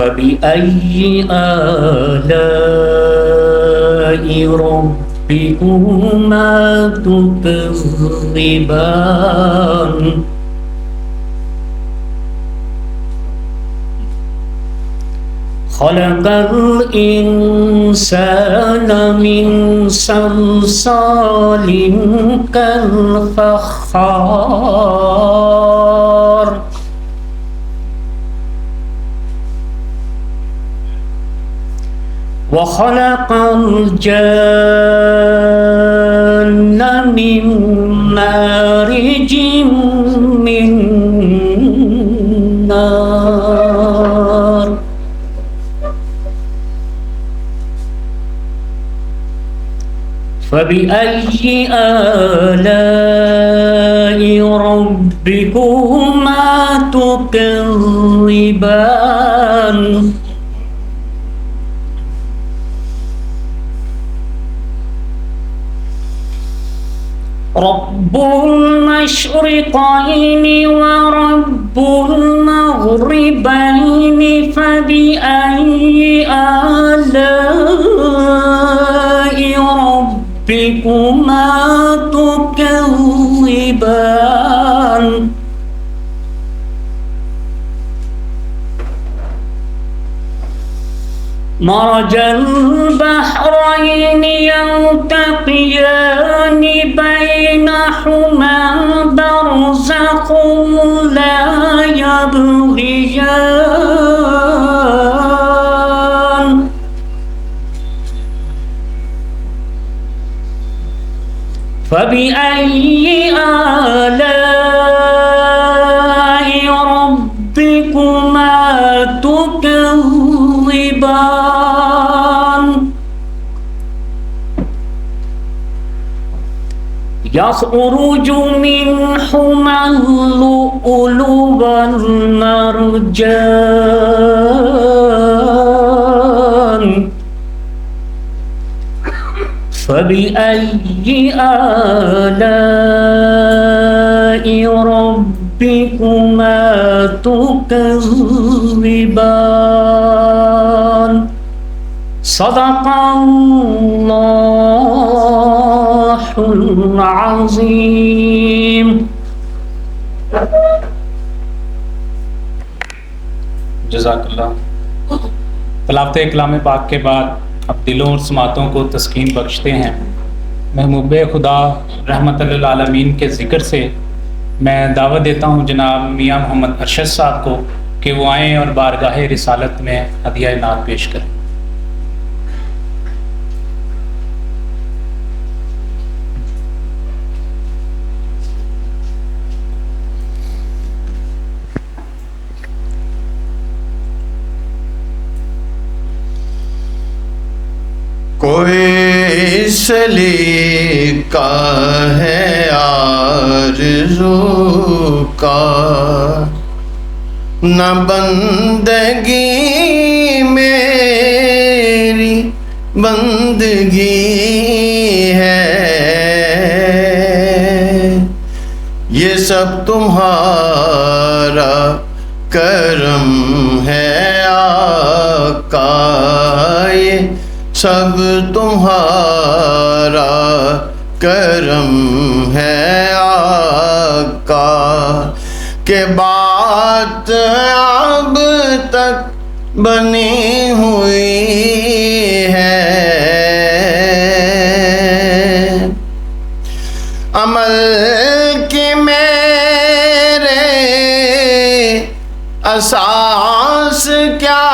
फबिअय्यि आलाइ रब्बिकुमा तुकज़्ज़िबान। खलक़ल इंसान मिन सलसालिन कल फ़ख़्ख़ार। व खलक़ल जन्न मिन मारिजिम मिन नार। फबिअय्यि आलाइ रब्बिकुमा तुकज़्ज़िबान। रब्बुल मशरिक़ैनि व रब्बुल मग़रिबैनि फबिअय्यि आलाइ रब्बिकुमा तुकज़्ज़िबान। मरजल बहरैनि यल्तक़ियानि बैनहुमा बरज़ख़ुन ला यबग़ियान। फबिअय्यि आलाइ रब्बिकुमा तुकज़्ज़िबान। यख़रुजु मिनहुमल लुअ्लुअ वल मरजान। फबिअय्यि आलाइ रब्बिकुमा तुकज़्ज़िबान। सदक़ल्लाहुल अज़ीम। जज़ाकल्लाह। तलावत कलाम पाक के बाद अब दिलों और समातों को तस्कीन बख्शते हैं। महबूब खुदा रहमतुल लिल आलमीन के ज़िक्र से मैं दावत देता हूँ जनाब मियाँ मोहम्मद अरशद साहब को कि वो आएँ और बारगाह रिसालत में हदिया नात पेश करें। कोई सलीका है आरज़ू का, न बंदगी मेरी बंदगी है। ये सब तुम्हारा करम है आका, ये सब तुम्हारा करम है आका। के बात अब तक बनी हुई है, अमल की मेरे असास क्या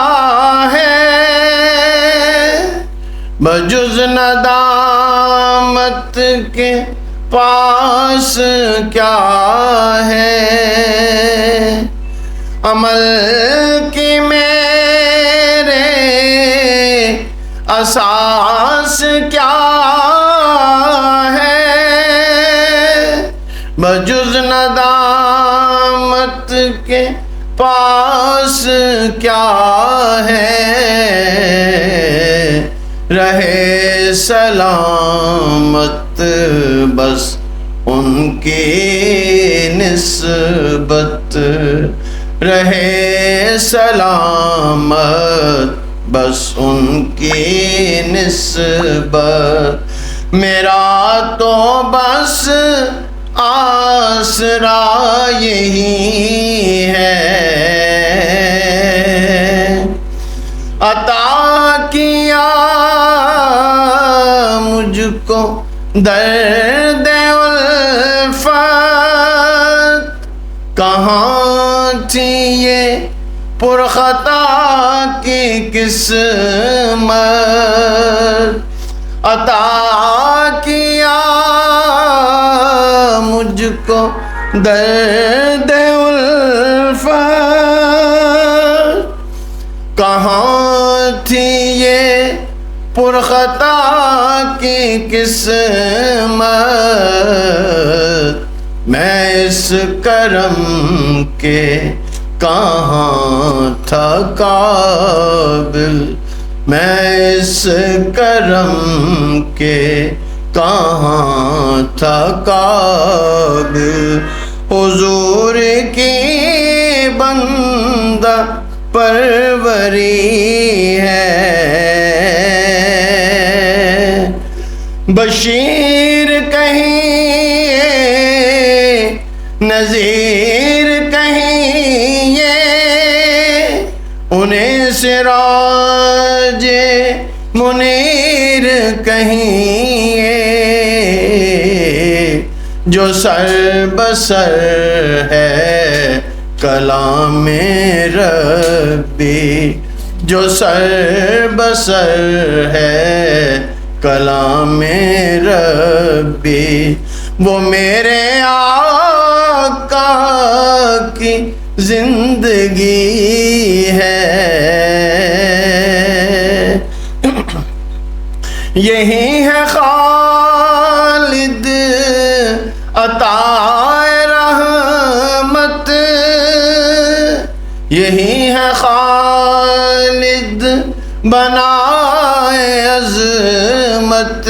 है, बजुज़ नदामत के पास क्या है। अमल की मेरे असास क्या है, बजुज़ नदामत के पास क्या है। रहे सलामत बस उनकी निस्बत, रहे सलामत बस उनकी निस्बत। मेरा तो बस आसरा यही है, अता किया मुझको दर्द उल्फत। कहाँ थी ये पुरखता की किस्मत, अता किया मुझको दर्द उल्फत। कहाँ थी ये पुरखता की किस्मत। मैं इस करम के कहाँ था काबिल, मैं इस करम के कहाँ था काबिल। हुजूर की बंदा परवरी है, बशीर कहीं नज़ीर कहीं ये, उन्हें सिराज मुनीर कहिए। जो सर बसर है कलाम रब्बी, जो सर बसर है कलाम रब्बी, वो मेरे आका की जिंदगी है। यही है खालिद अताए रहमत, यही है खालिद बनाए अज़मत।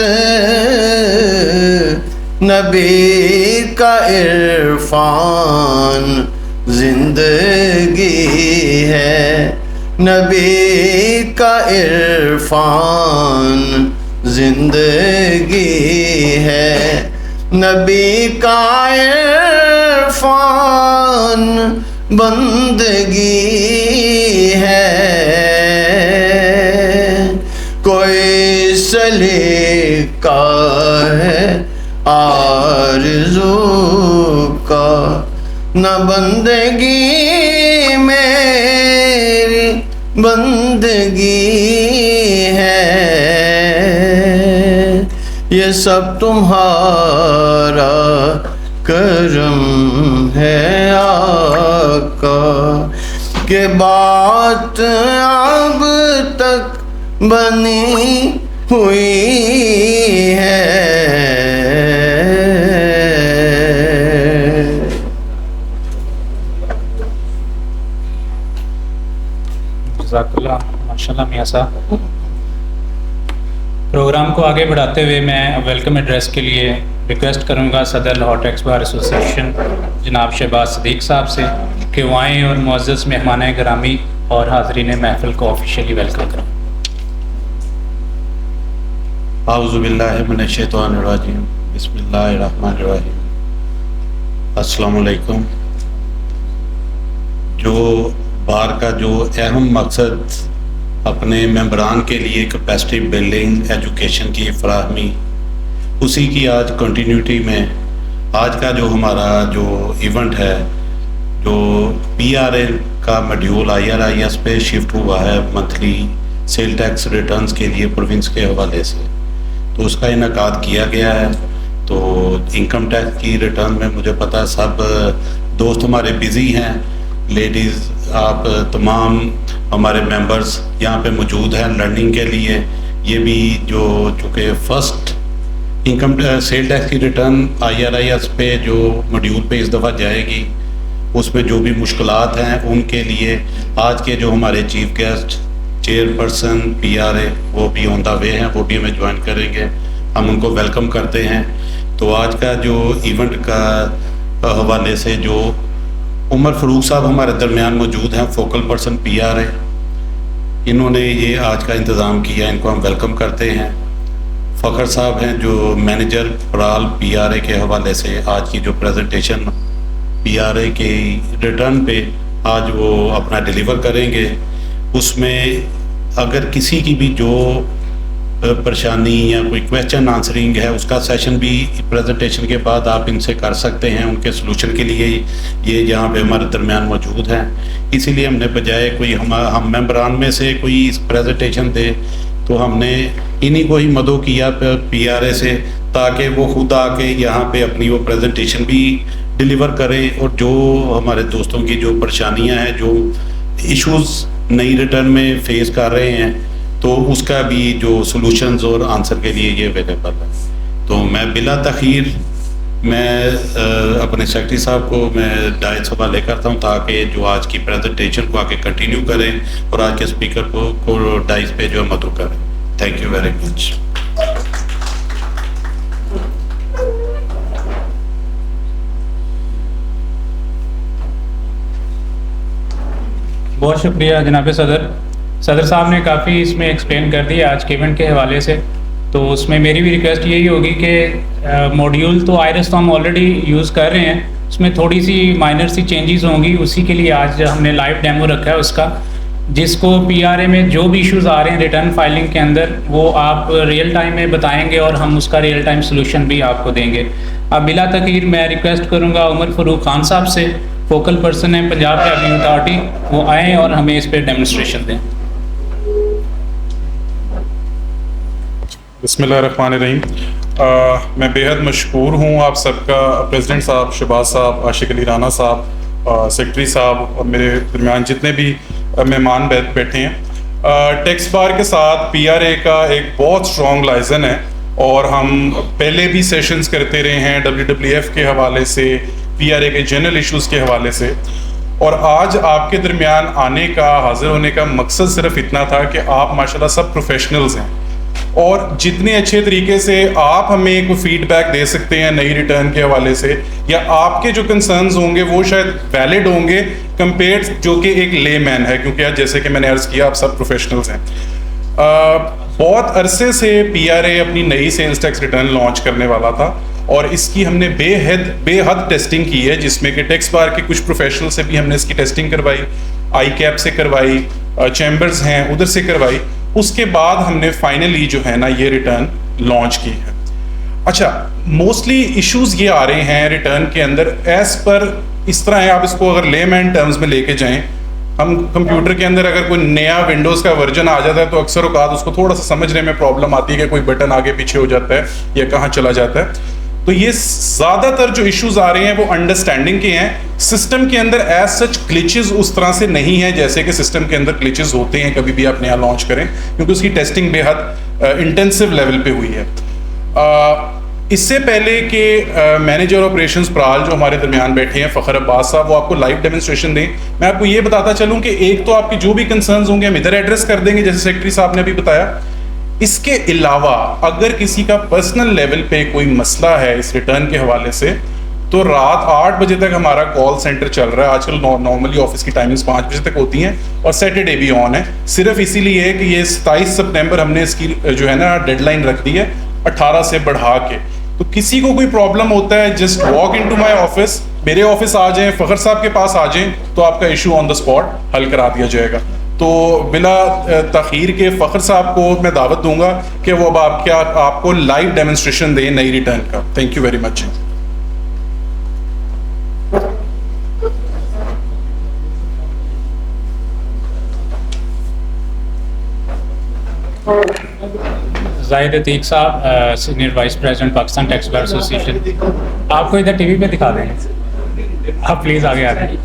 नबी का इरफान जिंदगी है, नबी का इरफान जिंदगी है, नबी का इरफान बंदगी है। कोई सलीका है आरज़ू का, न बंदगी मेरी बंदगी है। ये सब तुम्हारा करम है आका, के बात अब तक बनी हुई है। जज़ाकल्लाह, माशाल्लाह मियां साहब। प्रोग्राम को आगे बढ़ाते हुए मैं वेलकम एड्रेस के लिए रिक्वेस्ट करूंगा सदर लाहौर टैक्स बार एसोसिएशन जनाब शहबाज सदीक साहब से कि वो आएँ और मुअज़्ज़ज़ मेहमान गिरामी और हाज़रीन महफ़िल को ऑफिशियली वेलकम करें। आऊज़ुबिल्लाहि मिनश्शैतानिर्रजीम, बिस्मिल्लाहिर्रहमानिर्रहीम। अस्सलामु अलैकुम। जो बार का जो अहम मकसद अपने मेंबरान के लिए कैपेसिटी बिल्डिंग एजुकेशन की फराहमी, उसी की आज कंटिन्यूटी में आज का जो हमारा जो इवेंट है, जो PRA का मॉड्यूल IRIS पे शिफ्ट हुआ है मंथली सेल टैक्स रिटर्न्स के लिए प्रोविंस के हवाले से, तो उसका इनेकाद किया गया है। तो इनकम टैक्स की रिटर्न में मुझे पता है सब दोस्त हमारे बिज़ी हैं, लेडीज़ आप तमाम हमारे मेंबर्स यहाँ पे मौजूद हैं लर्निंग के लिए। ये भी जो चूँकि फ़र्स्ट इनकम सेल टैक्स की रिटर्न IRIS पे जो मॉड्यूल पे इस दफ़ा जाएगी, उसमें जो भी मुश्किलात हैं उनके लिए आज के जो हमारे चीफ गेस्ट चेयरपर्सन PRA वो भी ऑन द वे हैं, वो भी हमें ज्वाइन करेंगे, हम उनको वेलकम करते हैं। तो आज का जो इवेंट का हवाले से जो उमर फ़रूक साहब हमारे दरमियान मौजूद हैं, फोकल पर्सन PRA। इन्होंने ये आज का इंतज़ाम किया, इनको हम वेलकम करते हैं। फ़खर साहब हैं जो मैनेजर प्राल PRA के हवाले से आज की जो प्रेजेंटेशन PRA के रिटर्न पे आज वो अपना डिलीवर करेंगे, उसमें अगर किसी की भी जो परेशानी या कोई क्वेश्चन आंसरिंग है उसका सेशन भी प्रेजेंटेशन के बाद आप इनसे कर सकते हैं। उनके सलूशन के लिए ये यहाँ पे हमारे दरमियान मौजूद हैं। इसीलिए हमने बजाय कोई हम मेंबरान में से कोई इस प्रेजेंटेशन दे, तो हमने इन्हीं को ही मदो किया PRA से, ताकि वो खुद आके यहाँ पे अपनी वो प्रेजेंटेशन भी डिलीवर करें और जो हमारे दोस्तों की जो परेशानियाँ हैं, जो इश्यूज़ नई रिटर्न में फेस कर रहे हैं, तो उसका भी जो सॉल्यूशंस और आंसर के लिए ये अवेलेबल है। तो मैं बिला तखीर मैं अपने सेक्रेटरी साहब को मैं डाइस हवाले करता हूँ, ताकि जो आज की प्रेजेंटेशन को आगे कंटिन्यू करें और आज के स्पीकर को डाइस पे जो मदद करें। Thank you very much. बहुत शुक्रिया जनाब सदर साहब ने काफ़ी इसमें एक्सप्लेन कर दिया आज के इवेंट के हवाले से। तो उसमें मेरी भी रिक्वेस्ट यही होगी कि मॉड्यूल तो आयरस तो हम ऑलरेडी यूज़ कर रहे हैं, उसमें थोड़ी सी माइनर सी चेंजेस होंगी, उसी के लिए आज हमने लाइव डेमो रखा है उसका, जिसको PRA में जो भी इश्यूज़ आ रहे हैं रिटर्न फाइलिंग के अंदर वो आप रियल टाइम में बताएंगे और हम उसका रियल टाइम सोल्यूशन भी आपको देंगे। अब बिला तकीर मैं रिक्वेस्ट करूँगा उमर फ़रूक खान साहब से, फोकल पर्सन है पंजाब रेवेन्यू अथॉरिटी, वो आएँ और हमें इस पर डेमोन्स्ट्रेशन दें। बिस्मिल्लाहिर्रहमानिर्रहीम। मैं बेहद मशकूर हूँ आप सबका, प्रेसिडेंट साहब, शहबाज साहब, आशिक अली राना साहब, सेक्रेटरी साहब और मेरे दरमियान जितने भी मेहमान बैठे हैं। टैक्स बार के साथ PRA का एक बहुत स्ट्रॉन्ग लाइजन है और हम पहले भी सेशंस करते रहे हैं WWF के हवाले से, PRA के जनरल इश्यूज़ के हवाले से, और आज आपके दरमियान आने का, हाजिर होने का मकसद सिर्फ इतना था कि आप माशाल्लाह सब प्रोफेशनल्स हैं और जितने अच्छे तरीके से आप हमें कोई फीडबैक दे सकते हैं नई रिटर्न के हवाले से, या आपके जो कंसर्न्स होंगे वो शायद वैलिड होंगे कंपेयर जो कि एक लेमैन है, क्योंकि आज जैसे कि मैंने अर्ज़ किया आप सब प्रोफेशनल्स हैं। बहुत अरसे से PRA अपनी नई सेल्स टैक्स रिटर्न लॉन्च करने वाला था और इसकी हमने बेहद टेस्टिंग की है, जिसमें कि टैक्स बार के कुछ प्रोफेशनल से भी हमने इसकी टेस्टिंग करवाई, ICAP से करवाई, चैम्बर्स हैं उधर से करवाई। उसके बाद हमने फाइनली जो है ना ये रिटर्न लॉन्च की है। अच्छा, मोस्टली इश्यूज ये आ रहे हैं रिटर्न के अंदर एज पर इस तरह है, आप इसको अगर लेमैन टर्म्स में लेके जाएं, हम कंप्यूटर के अंदर अगर कोई नया विंडोज़ का वर्जन आ जाता है तो अक्सर औकात उसको थोड़ा सा समझने में प्रॉब्लम आती है कि कोई बटन आगे पीछे हो जाता है या कहाँ चला जाता है। तो ये ज़्यादातर जो इश्यूज आ रहे हैं वो अंडरस्टैंडिंग के हैं। सिस्टम के अंदर एज सच ग्लिचेस उस तरह से नहीं है जैसे कि सिस्टम के अंदर ग्लिचेस होते हैं कभी भी आप नया लॉन्च करें, क्योंकि उसकी टेस्टिंग बेहद इंटेंसिव लेवल पे हुई है। इससे पहले कि मैनेजर ऑपरेशंस प्राल जो हमारे दरमियान बैठे हैं फ़खर अब्बास साहब, वो आपको लाइव डेमोन्स्ट्रेशन दें, मैं आपको ये बताता चलूँ कि एक तो आपकी जो भी कंसर्न्स होंगे हम इधर एड्रेस कर देंगे जैसे सेक्रेटरी साहब ने अभी बताया। इसके अलावा अगर किसी का पर्सनल लेवल पे कोई मसला है इस रिटर्न के हवाले से, तो रात 8 बजे तक हमारा कॉल सेंटर चल रहा है। आजकल नॉर्मली ऑफिस की टाइमिंग्स 5 बजे तक होती हैं और सैटरडे भी ऑन है। सिर्फ इसीलिए है कि ये 27 सितंबर हमने इसकी जो है ना डेडलाइन रख दी है 18 से बढ़ा के। तो किसी को कोई प्रॉब्लम होता है just walk into my office, मेरे ऑफिस आ जाएं, फ़खर साहब के पास आ जाएं, तो आपका इशू ऑन द स्पॉट हल करा दिया जाएगा। तो बिला तखीर के फ़खर साहब को मैं दावत दूंगा कि वो अब आपको लाइव डेमोन्स्ट्रेशन दें नई रिटर्न का। Thank you very much. Zahid Atiq साहब, senior vice president Pakistan tax bar association, आपको इधर टीवी पे दिखा देंगे, आप प्लीज़ आगे आ जाए।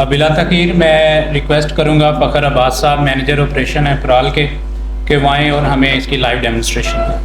बिला तकीर मैं रिक्वेस्ट करूंगा फ़खर अब्बास साहब, मैनेजर ऑपरेशन है प्राल के वो आएँ और हमें इसकी लाइव डेमोन्स्ट्रेशन दें।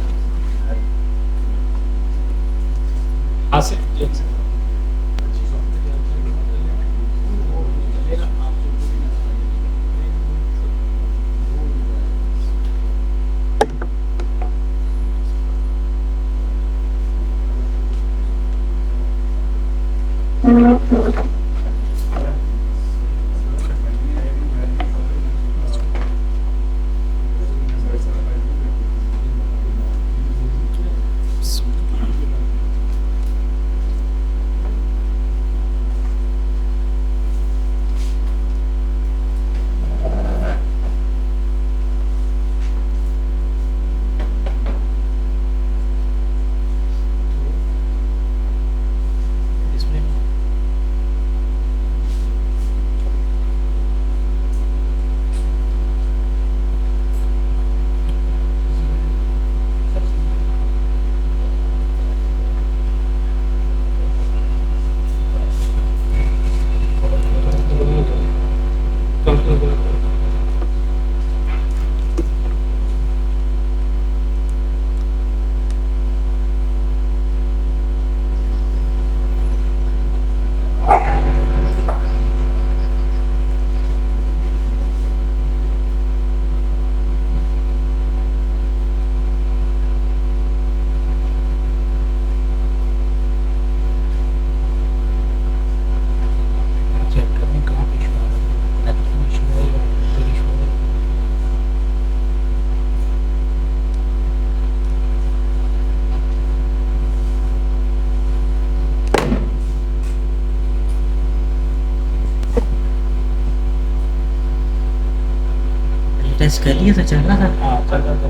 टेस्ट कर लिया था, चल रहा था। हाँ चल रहा था।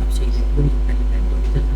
अब सही है, पूरी पहले बैक हो गई थी।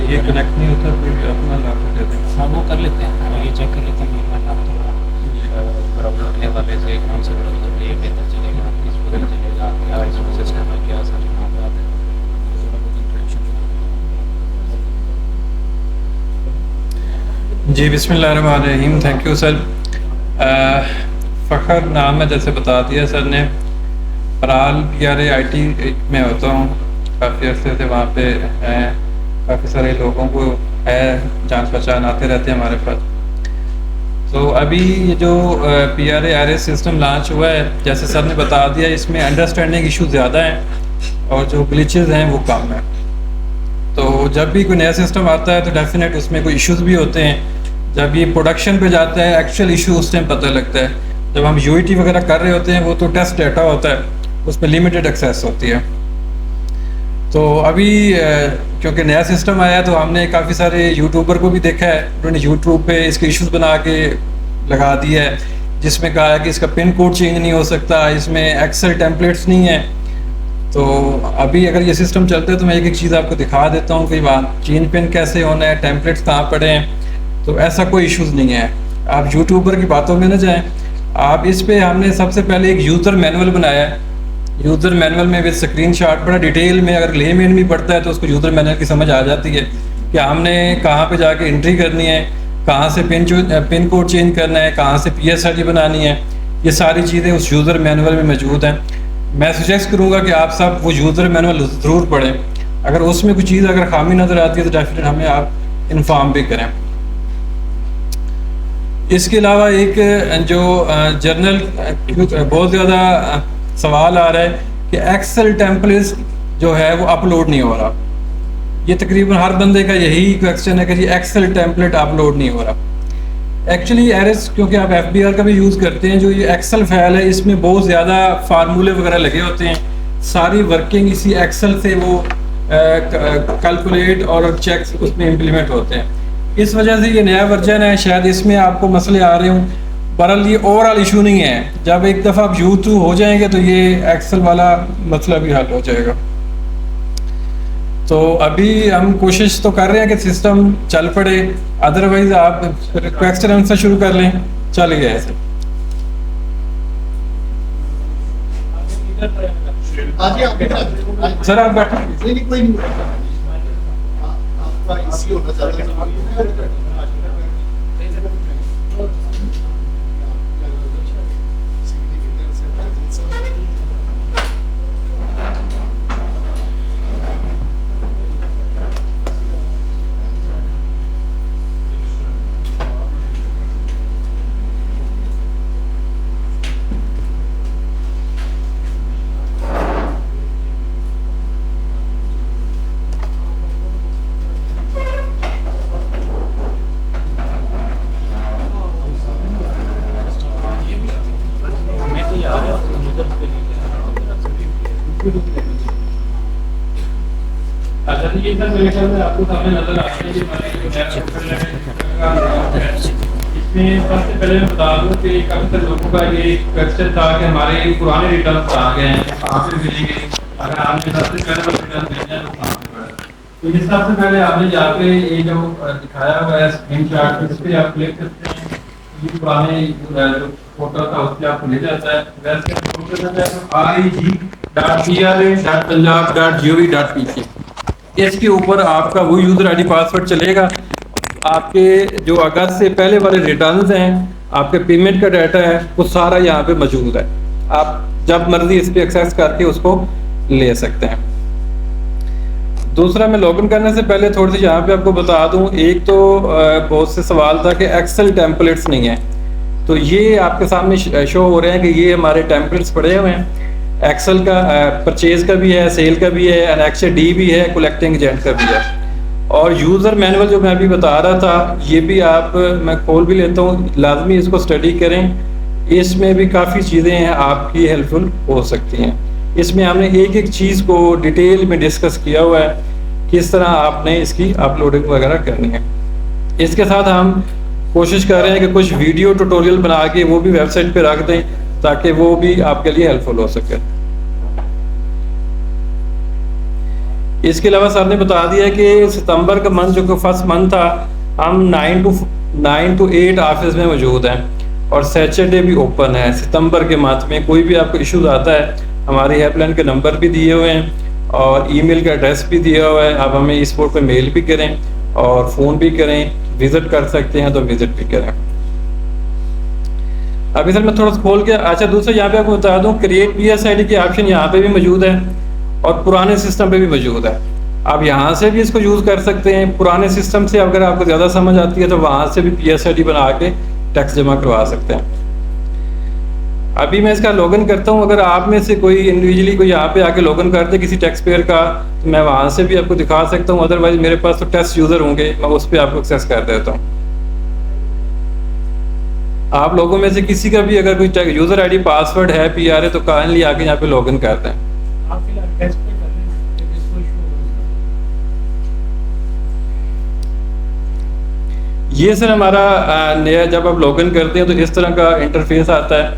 ये कनेक्ट नहीं होता फिर अपना ला कर देते हैं। हाँ वो कर लेते हैं, ये चेक कर लेते हैं कि मैं नाम थोड़ा अपने वाले से कौन सा ये बेहतर चलेगा, किस वजह चलेगा, क्या इसमें सिस्टम है, क्या सारी मामलात है। जी बिस्मिल्लाहिर्रहमानिर्रहीम। Thank you sir. फ़खर नाम है, जैसे बता दिया सर ने। पराल PRA-IT में होता हूँ, काफ़ी अर्से से वहाँ पे हैं, काफ़ी सारे लोगों को है जान पहचान, आते रहते हैं हमारे पास। तो अभी ये जो PRA-RS सिस्टम लॉन्च हुआ है, जैसे सर ने बता दिया, इसमें अंडरस्टैंडिंग इशू ज़्यादा हैं और जो ग्लिचेस हैं वो कम हैं। तो जब भी कोई नया सिस्टम आता है तो डेफिनेट उसमें कोई इश्यूज भी होते हैं। जब ये प्रोडक्शन पे जाता है एक्चुअल इशू उस टाइम पता लगता है। जब हम UAT वगैरह कर रहे होते हैं वो तो टेस्ट डाटा होता है, उस पर लिमिटेड एक्सेस होती है। तो अभी क्योंकि नया सिस्टम आया तो हमने काफ़ी सारे यूट्यूबर को भी देखा है, उन्होंने यूट्यूब पे इसके इश्यूज बना के लगा दिया है, जिसमें कहा है कि इसका पिन कोड चेंज नहीं हो सकता, इसमें एक्सेल टेम्पलेट्स नहीं है। तो अभी अगर ये सिस्टम चलता है तो मैं एक एक चीज़ आपको दिखा देता हूँ कि बात चेंज पिन कैसे होना है, टेम्पलेट्स कहाँ पड़े हैं। तो ऐसा कोई इश्यूज़ नहीं है, आप यूट्यूबर की बातों में ना जाएं। आप इस पे हमने सबसे पहले एक यूज़र मैनुअल बनाया है। यूज़र मैनुअल में विद स्क्रीनशॉट बड़ा डिटेल में, अगर लेमैन भी पढ़ता है तो उसको यूज़र मैनुअल की समझ आ जाती है कि हमने कहाँ पे जाके एंट्री करनी है, कहाँ से पिन कोड चेंज करना है, कहाँ से PSID बनानी है। ये सारी चीज़ें उस यूज़र मैनुअल में मौजूद हैं। मैं सजेस्ट करूँगा कि आप सब वो यूज़र मैनुअल ज़रूर पढ़ें। अगर उसमें कोई चीज़ अगर खामी नज़र आती है तो डेफिनेट हमें आप इन्फॉर्म भी करें। इसके अलावा एक जो जर्नल बहुत ज़्यादा सवाल आ रहा है कि एक्सेल टेम्पलेट्स जो है वो अपलोड नहीं हो रहा। ये तकरीबन हर बंदे का यही क्वेश्चन है कि जी एक्सेल टेम्पलेट अपलोड नहीं हो रहा। एक्चुअली एरस क्योंकि आप FBR का भी यूज़ करते हैं, जो ये एक्सेल फाइल है इसमें बहुत ज़्यादा फार्मूले वगैरह लगे होते हैं, सारी वर्किंग इसी एक्सेल से वो कैलकुलेट और चेक्स उसमें इम्प्लीमेंट होते हैं। इस वजह से ये नया वर्जन है, शायद इसमें आपको मसले आ रहे हों। बहरहाल ये ओवरऑल इशू नहीं है, जब एक दफ़ा आप U2 हो जाएंगे तो ये एक्सेल वाला मसला भी हल हो जाएगा। तो अभी हम कोशिश तो कर रहे हैं कि सिस्टम चल पड़े, अदरवाइज आप क्वेश्चन आंसर शुरू कर लें। चल गया है सर, आप बैठे। अच्छा ये सर मेरे ख्याल में आपको सामने नजर आ रहा है कि हमारे जो है इसमें सबसे पहले मैं बता दूं कि काफ़ी लोगों का ये क्वेश्चन था कि हमारे पुराने रिटर्न कहाँ गए हैं, कहाँ पे मिलेंगे, अगर आपने सबसे पहले रिटर्न भेजना है तो कहाँ पे पड़ा। तो ये सबसे पहले आपने यहाँ पे ये जो दिखाया हुआ है स्क्रीन शॉट, इस पर आप क्लिक करते हैं, ये पुराने जो फोटो था उस पर आपको ले जाता है। वैसे REG.PRA.punjab.gov.pk इसके ऊपर आपका वो यूज़र आईडी पासवर्ड चलेगा। आपके जो अगस्त से पहले वाले रिटर्न्स हैं, आपके पेमेंट का डाटा है, वो सारा यहाँ पे मौजूद है। आप जब मर्जी इस पर एक्सेस करके उसको ले सकते हैं। दूसरा, मैं लॉगिन करने से पहले थोड़ी सी यहाँ पे आपको बता दूँ, एक तो बहुत से सवाल था कि एक्सेल टेम्पलेट्स नहीं है, तो ये आपके सामने शो हो रहे हैं कि ये हमारे टेम्पलेट्स पड़े हुए हैं। एक्सेल का परचेज का भी है, सेल का भी है, एनेक्चर डी भी है, कलेक्टिंग एजेंट का भी है। और यूज़र मैनुअल जो मैं अभी बता रहा था, ये भी आप मैं खोल भी लेता हूँ, लाजमी इसको स्टडी करें। इसमें भी काफ़ी चीज़ें हैं आपकी हेल्पफुल हो सकती हैं। इसमें हमने एक एक चीज़ को डिटेल में डिस्कस किया हुआ है, किस तरह आपने इसकी अपलोडिंग वगैरह करनी है। इसके साथ हम कोशिश कर रहे हैं कि कुछ वीडियो ट्यूटोरियल बना के वो भी वेबसाइट पे रख दें, ताकि वो भी आपके लिए हेल्पफुल हो सके। इसके अलावा सर ने बता दिया कि सितंबर का मंथ जो फर्स्ट मंथ था, हम 9 to 8 ऑफिस में मौजूद हैं और सैटरडे भी ओपन है। सितंबर के मंथ में कोई भी आपको इश्यूज आता है, हमारी हेल्पलाइन के नंबर भी दिए हुए हैं और ईमेल का एड्रेस भी दिया हुआ है। आप हमें इस पोर्ट पे मेल भी करें और फ़ोन भी करें, विज़िट कर सकते हैं तो विज़िट भी करें। अभी सर मैं थोड़ा सा खोल के, अच्छा दूसरा यहाँ पे आपको बता दूँ, क्रिएट PSID की ऑप्शन यहाँ पे भी मौजूद है और पुराने सिस्टम पे भी मौजूद है। आप यहाँ से भी इसको यूज़ कर सकते हैं। पुराने सिस्टम से अगर आपको ज़्यादा समझ आती है तो वहाँ से भी PSID बना के टैक्स जमा करवा सकते हैं। अभी मैं इसका लॉगिन करता हूँ। अगर आप में से कोई इंडिविजुअली कोई यहाँ पे आके लॉगिन करते किसी टैक्स पेयर का, तो मैं वहाँ से भी आपको दिखा सकता हूँ। अदरवाइज मेरे पास तो टेस्ट यूज़र होंगे, मैं उस पर आपको एक्सेस कर देता हूँ। आप लोगों में से किसी का भी अगर कोई यूज़र आईडी पासवर्ड है PRA, तो काइंडली आके यहाँ पे लॉगिन करते हैं। ये सर हमारा नया, जब आप लॉगिन करते हैं तो इस तरह का इंटरफेस आता है।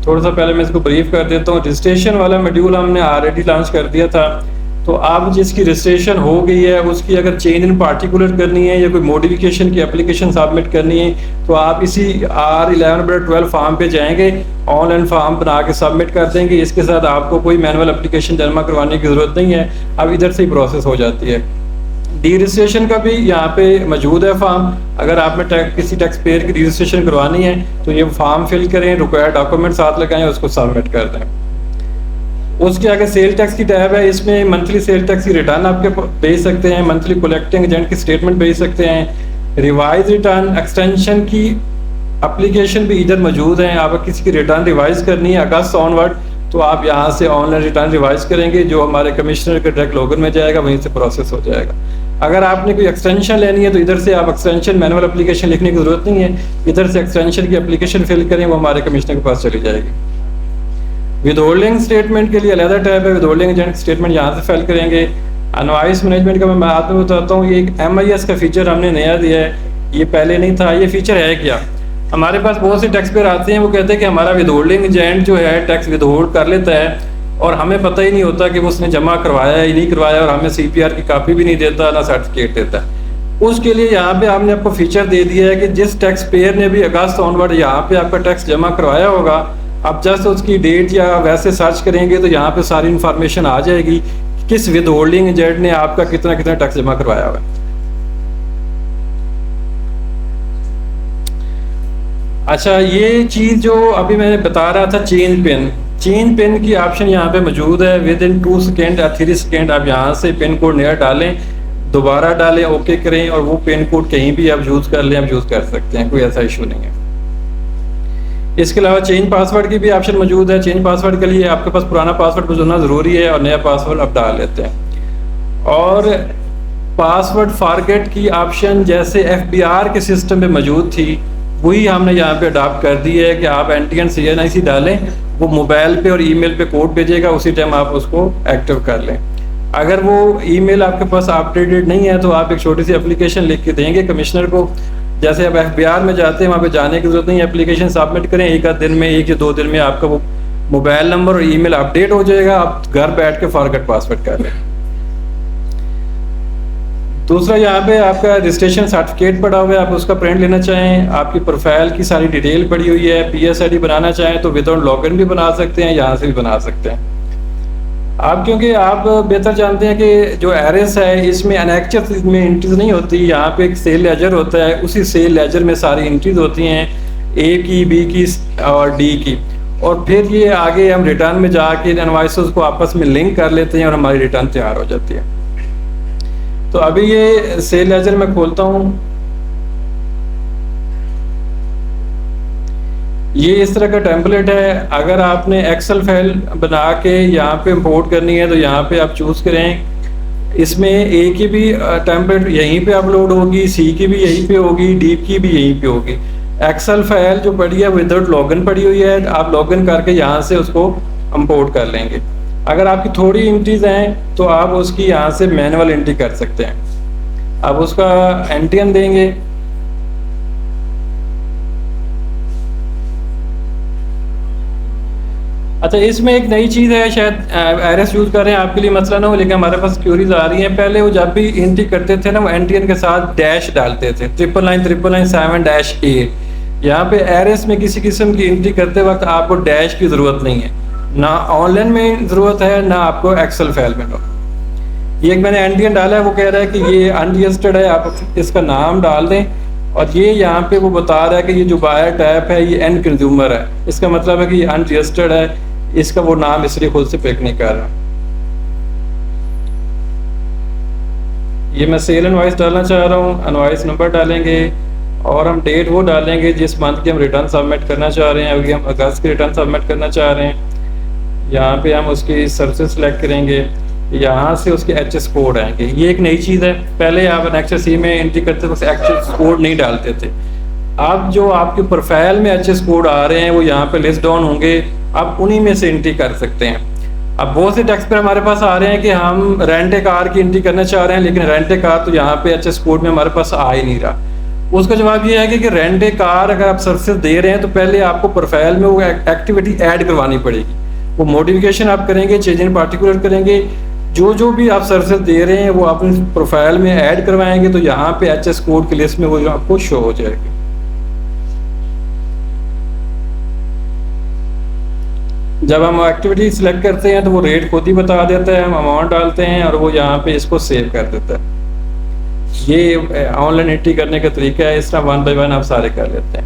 थोड़ा सा पहले मैं इसको ब्रीफ कर देता हूँ। रजिस्ट्रेशन वाला मॉड्यूल हमने ऑलरेडी लॉन्च कर दिया था, तो आप जिसकी रजिस्ट्रेशन हो गई है उसकी अगर चेंज इन पार्टिकुलर करनी है या कोई मॉडिफिकेशन की एप्लीकेशन सबमिट करनी है, तो आप इसी R11/12 फॉर्म पे जाएंगे, ऑनलाइन फॉर्म बना के सबमिट कर देंगे। इसके साथ आपको कोई मैनुअल एप्लीकेशन जमा करवाने की ज़रूरत नहीं है, अब इधर से ही प्रोसेस हो जाती है। डी रजिस्ट्रेशन का भी यहाँ पे मौजूद है फॉर्म। अगर आप में किसी टैक्स पेयर की रजिस्ट्रेशन करवानी है तो ये फॉर्म फिल करें, रिक्वायर्ड डॉक्यूमेंट साथ लगाएं, उसको सबमिट कर दें। उसके आगे सेल टैक्स की टैब है, इसमें मंथली सेल टैक्स की रिटर्न आपके भेज सकते हैं, मंथली कलेक्टिंग एजेंट की स्टेटमेंट भेज सकते हैं, रिवाइज रिटर्न एक्सटेंशन की एप्लीकेशन भी इधर मौजूद है। आप किसी की रिटर्न रिवाइज करनी है अगस्त ऑनवर्ड, तो आप यहाँ से ऑनलाइन रिटर्न रिवाइज करेंगे, जो हमारे कमिश्नर के डायरेक्ट लॉगिन में जाएगा, वहीं से प्रोसेस हो जाएगा। अगर आपने कोई एक्सटेंशन लेनी है तो इधर से आप एक्सटेंशन मैनुअल एप्लीकेशन लिखने की ज़रूरत नहीं है, इधर से एक्सटेंशन की एप्लीकेशन फिल करें, वो हमारे कमिश्नर के पास चली जाएगी। विदहोल्डिंग स्टेटमेंट के लिए अलग टैब है, विदहोल्डिंग एजेंट स्टेटमेंट यहाँ से फाइल करेंगे। इनवॉइस मैनेजमेंट का मैं बाद में बताता हूँ। ये एक MIS का फीचर हमने नया दिया है, ये पहले नहीं था। ये फीचर है क्या, हमारे पास बहुत से टैक्स पेयर आते हैं, वो कहते हैं कि हमारा विदहोल्डिंग एजेंट जो है टैक्स विदहोल्ड कर लेता है और हमें पता ही नहीं होता कि वो उसने जमा करवाया या नहीं करवाया, और हमें CPR की कॉपी भी नहीं देता, ना सर्टिफिकेट देता है। उसके लिए यहाँ पे हमने आपको फीचर दे दिया है कि जिस टैक्स पेयर ने भी अगस्त ऑनवर्ड यहाँ पे आपका टैक्स जमा करवाया होगा, आप जस्ट उसकी डेट या वैसे सर्च करेंगे तो यहाँ पे सारी इन्फॉर्मेशन आ जाएगी, किस विदहोल्डिंग एजेंट ने आपका कितना कितना टैक्स जमा करवाया हुआ है। अच्छा, ये चीज़ जो अभी मैं बता रहा था, चेंज पिन की ऑप्शन यहाँ पे मौजूद है। विद इन 2 सेकेंड या 3 सेकेंड आप यहाँ से पिन कोड नया डालें, दोबारा डालें, ओके करें, और वो पिन कोड कहीं भी आप यूज़ कर लें, आप यूज़ कर सकते हैं, कोई ऐसा इशू नहीं है। इसके अलावा चेंज पासवर्ड की भी ऑप्शन मौजूद है। चेंज पासवर्ड के लिए आपके पास पुराना पासवर्ड होना ज़रूरी है और नया पासवर्ड आप डाल लेते हैं। और पासवर्ड फॉरगेट की ऑप्शन जैसे FBR के सिस्टम में मौजूद थी, वही हमने यहाँ पे अडॉप्ट कर दी है कि आप NTN CNIC डालें, वो मोबाइल पे और ईमेल पे कोड भेजेगा, उसी टाइम आप उसको एक्टिव कर लें। अगर वो ईमेल आपके पास अपडेटेड नहीं है तो आप एक छोटी सी एप्लीकेशन लिख के देंगे कमिश्नर को, जैसे आप FBR में जाते हैं, वहाँ पे जाने की ज़रूरत नहीं, एप्लीकेशन सबमिट करें, एक आध दिन में, 1 या 2 दिन में आपका वो मोबाइल नंबर और ईमेल अपडेट हो जाएगा, आप घर बैठ के फॉरगेट पासवर्ड कर लें। दूसरा, यहाँ पे आपका रजिस्ट्रेशन सर्टिफिकेट पड़ा हुआ है, आप उसका प्रिंट लेना चाहें, आपकी प्रोफाइल की सारी डिटेल पड़ी हुई है, PSID बनाना चाहें तो विदाउट लॉगिन भी बना सकते हैं, यहाँ से भी बना सकते हैं आप, क्योंकि आप बेहतर जानते हैं कि जो एरएस है इसमें अनेक्चर में एंट्रीज नहीं होती। यहाँ पे एक सेल लेजर होता है, उसी सेल लेजर में सारी एंट्रीज होती हैं, A की, B की और D की, और फिर ये आगे हम रिटर्न में जाके इनवॉइसेस को आपस में लिंक कर लेते हैं और हमारी रिटर्न तैयार हो जाती है। तो अभी ये सेल लेजर मैं खोलता हूँ, ये इस तरह का टेम्पलेट है। अगर आपने एक्सेल फाइल बना के यहाँ पे इंपोर्ट करनी है तो यहाँ पे आप चूज़ करें। इसमें A की भी टेम्पलेट यहीं पे अपलोड होगी, C की भी यहीं पे होगी, D की भी यहीं पे होगी। एक्सेल फाइल जो पड़ी है विदाउट लॉगिन पड़ी हुई है, आप लॉगिन करके यहाँ से उसको इंपोर्ट कर लेंगे। अगर आपकी थोड़ी एंट्रीज हैं तो आप उसकी यहाँ से मैनुअल एंट्री कर सकते हैं। अब उसका एंट्री देंगे, अच्छा इसमें एक नई चीज़ है, शायद एरएस यूज़ कर रहे हैं आपके लिए मसला ना हो, लेकिन हमारे पास क्यूरीज आ रही हैं। पहले वो जब भी एंट्री करते थे ना, वो एंट्री के साथ डैश डालते थे, 99997-A। यहाँ पे एरएस में किसी किस्म की एंट्री करते वक्त आपको डैश की ज़रूरत नहीं है, ना ऑनलाइन में ज़रूरत है, ना आपको एक्सेल फाइल में। ये एक मैंने एंट्री डाला है, वो कह रहा है कि ये अनरजिस्टर्ड है, आप इसका नाम डाल दें, और ये यहाँ पे वो बता रहा है कि ये जो बायर टैप है ये एंड कंज्यूमर है, इसका मतलब है कि ये अनरजिस्टर्ड है, इसका वो नाम इसलिए खुद से पिक नहीं कर रहा। ये मैं सेल इनवॉइस डालना चाह रहा हूँ, इनवॉइस नंबर डालेंगे और हम डेट वो डालेंगे जिस मंथ की हम रिटर्न सबमिट करना चाह रहे हैं। अभी हम अगस्त की रिटर्न सबमिट करना चाह रहे हैं। यहाँ पे हम उसकी सर्विस सेलेक्ट करेंगे, यहाँ से उसके HS कोड आएंगे। ये एक नई चीज़ है, पहले आप NXSE में एंट्री करते वक्त HS कोड नहीं डालते थे। अब जो आपके प्रोफाइल में HS कोड आ रहे हैं वो यहाँ पे लिस्ट डाउन होंगे, आप उन्हीं में से एंट्री कर सकते हैं। अब बहुत से टैक्स पर हमारे पास आ रहे हैं कि हम रेंट ए कार की एंट्री करना चाह रहे हैं, लेकिन रेंट ए कार तो यहाँ पे HS कोड में हमारे पास आ ही नहीं रहा। उसका जवाब ये है कि रेंट ए कार अगर आप सर्विस दे रहे हैं तो पहले आपको प्रोफाइल में वो एक्टिविटी ऐड करवानी पड़ेगी। वो मॉडिफिकेशन आप करेंगे, चेंज इन पार्टिकुलर करेंगे, जो भी आप सर्विस दे रहे हैं वो अपने प्रोफाइल में ऐड करवाएंगे तो यहाँ पे HS कोड की लिस्ट में वो जो आपको शो हो जाएगी। जब हम एक्टिविटी सिलेक्ट करते हैं तो वो रेट खुद ही बता देता है, हम अमाउंट डालते हैं और वो यहाँ पे इसको सेव कर देता है। ये ऑनलाइन एंट्री करने का तरीका है, इस तरह 1 बाय 1 आप सारे कर लेते हैं।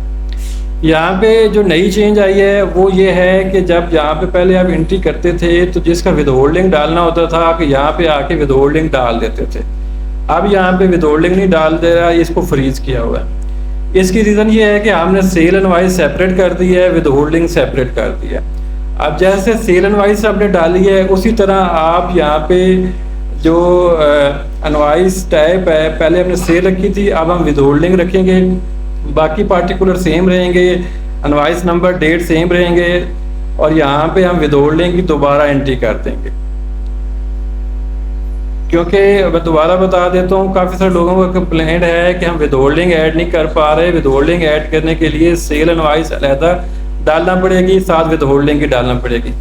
यहाँ पे जो नई चेंज आई है वो ये है कि जब यहाँ पे पहले आप एंट्री करते थे तो जिसका विद होल्डिंग डालना होता था कि यहाँ पे आके विद होल्डिंग डाल देते थे। अब यहाँ पे विद होल्डिंग नहीं डाल दे रहा, इसको फ्रीज किया हुआ है। इसकी रीज़न ये है कि हमने सेल इनवॉइस सेपरेट कर दी है, विद होल्डिंग सेपरेट कर दी है। अब जैसे सेल इनवॉइस हमने डाली है उसी तरह आप यहाँ पे जो इनवॉइस टाइप है, पहले हमने सेल रखी थी, अब हम विद होल्डिंग रखेंगे, बाकी पार्टिकुलर सेम रहेंगे, इनवॉइस नंबर डेट सेम रहेंगे और यहाँ पे हम विद होल्डिंग की दोबारा एंट्री कर देंगे। क्योंकि मैं दोबारा बता देता हूँ, काफ़ी सारे लोगों का कंप्लेंट है कि हम विद होल्डिंग ऐड नहीं कर पा रहे। विद होल्डिंग ऐड करने के लिए सेल इनवॉइस अलहदा डालना पड़ेगी, साथ विद होल्डिंग की डालना पड़ेगी।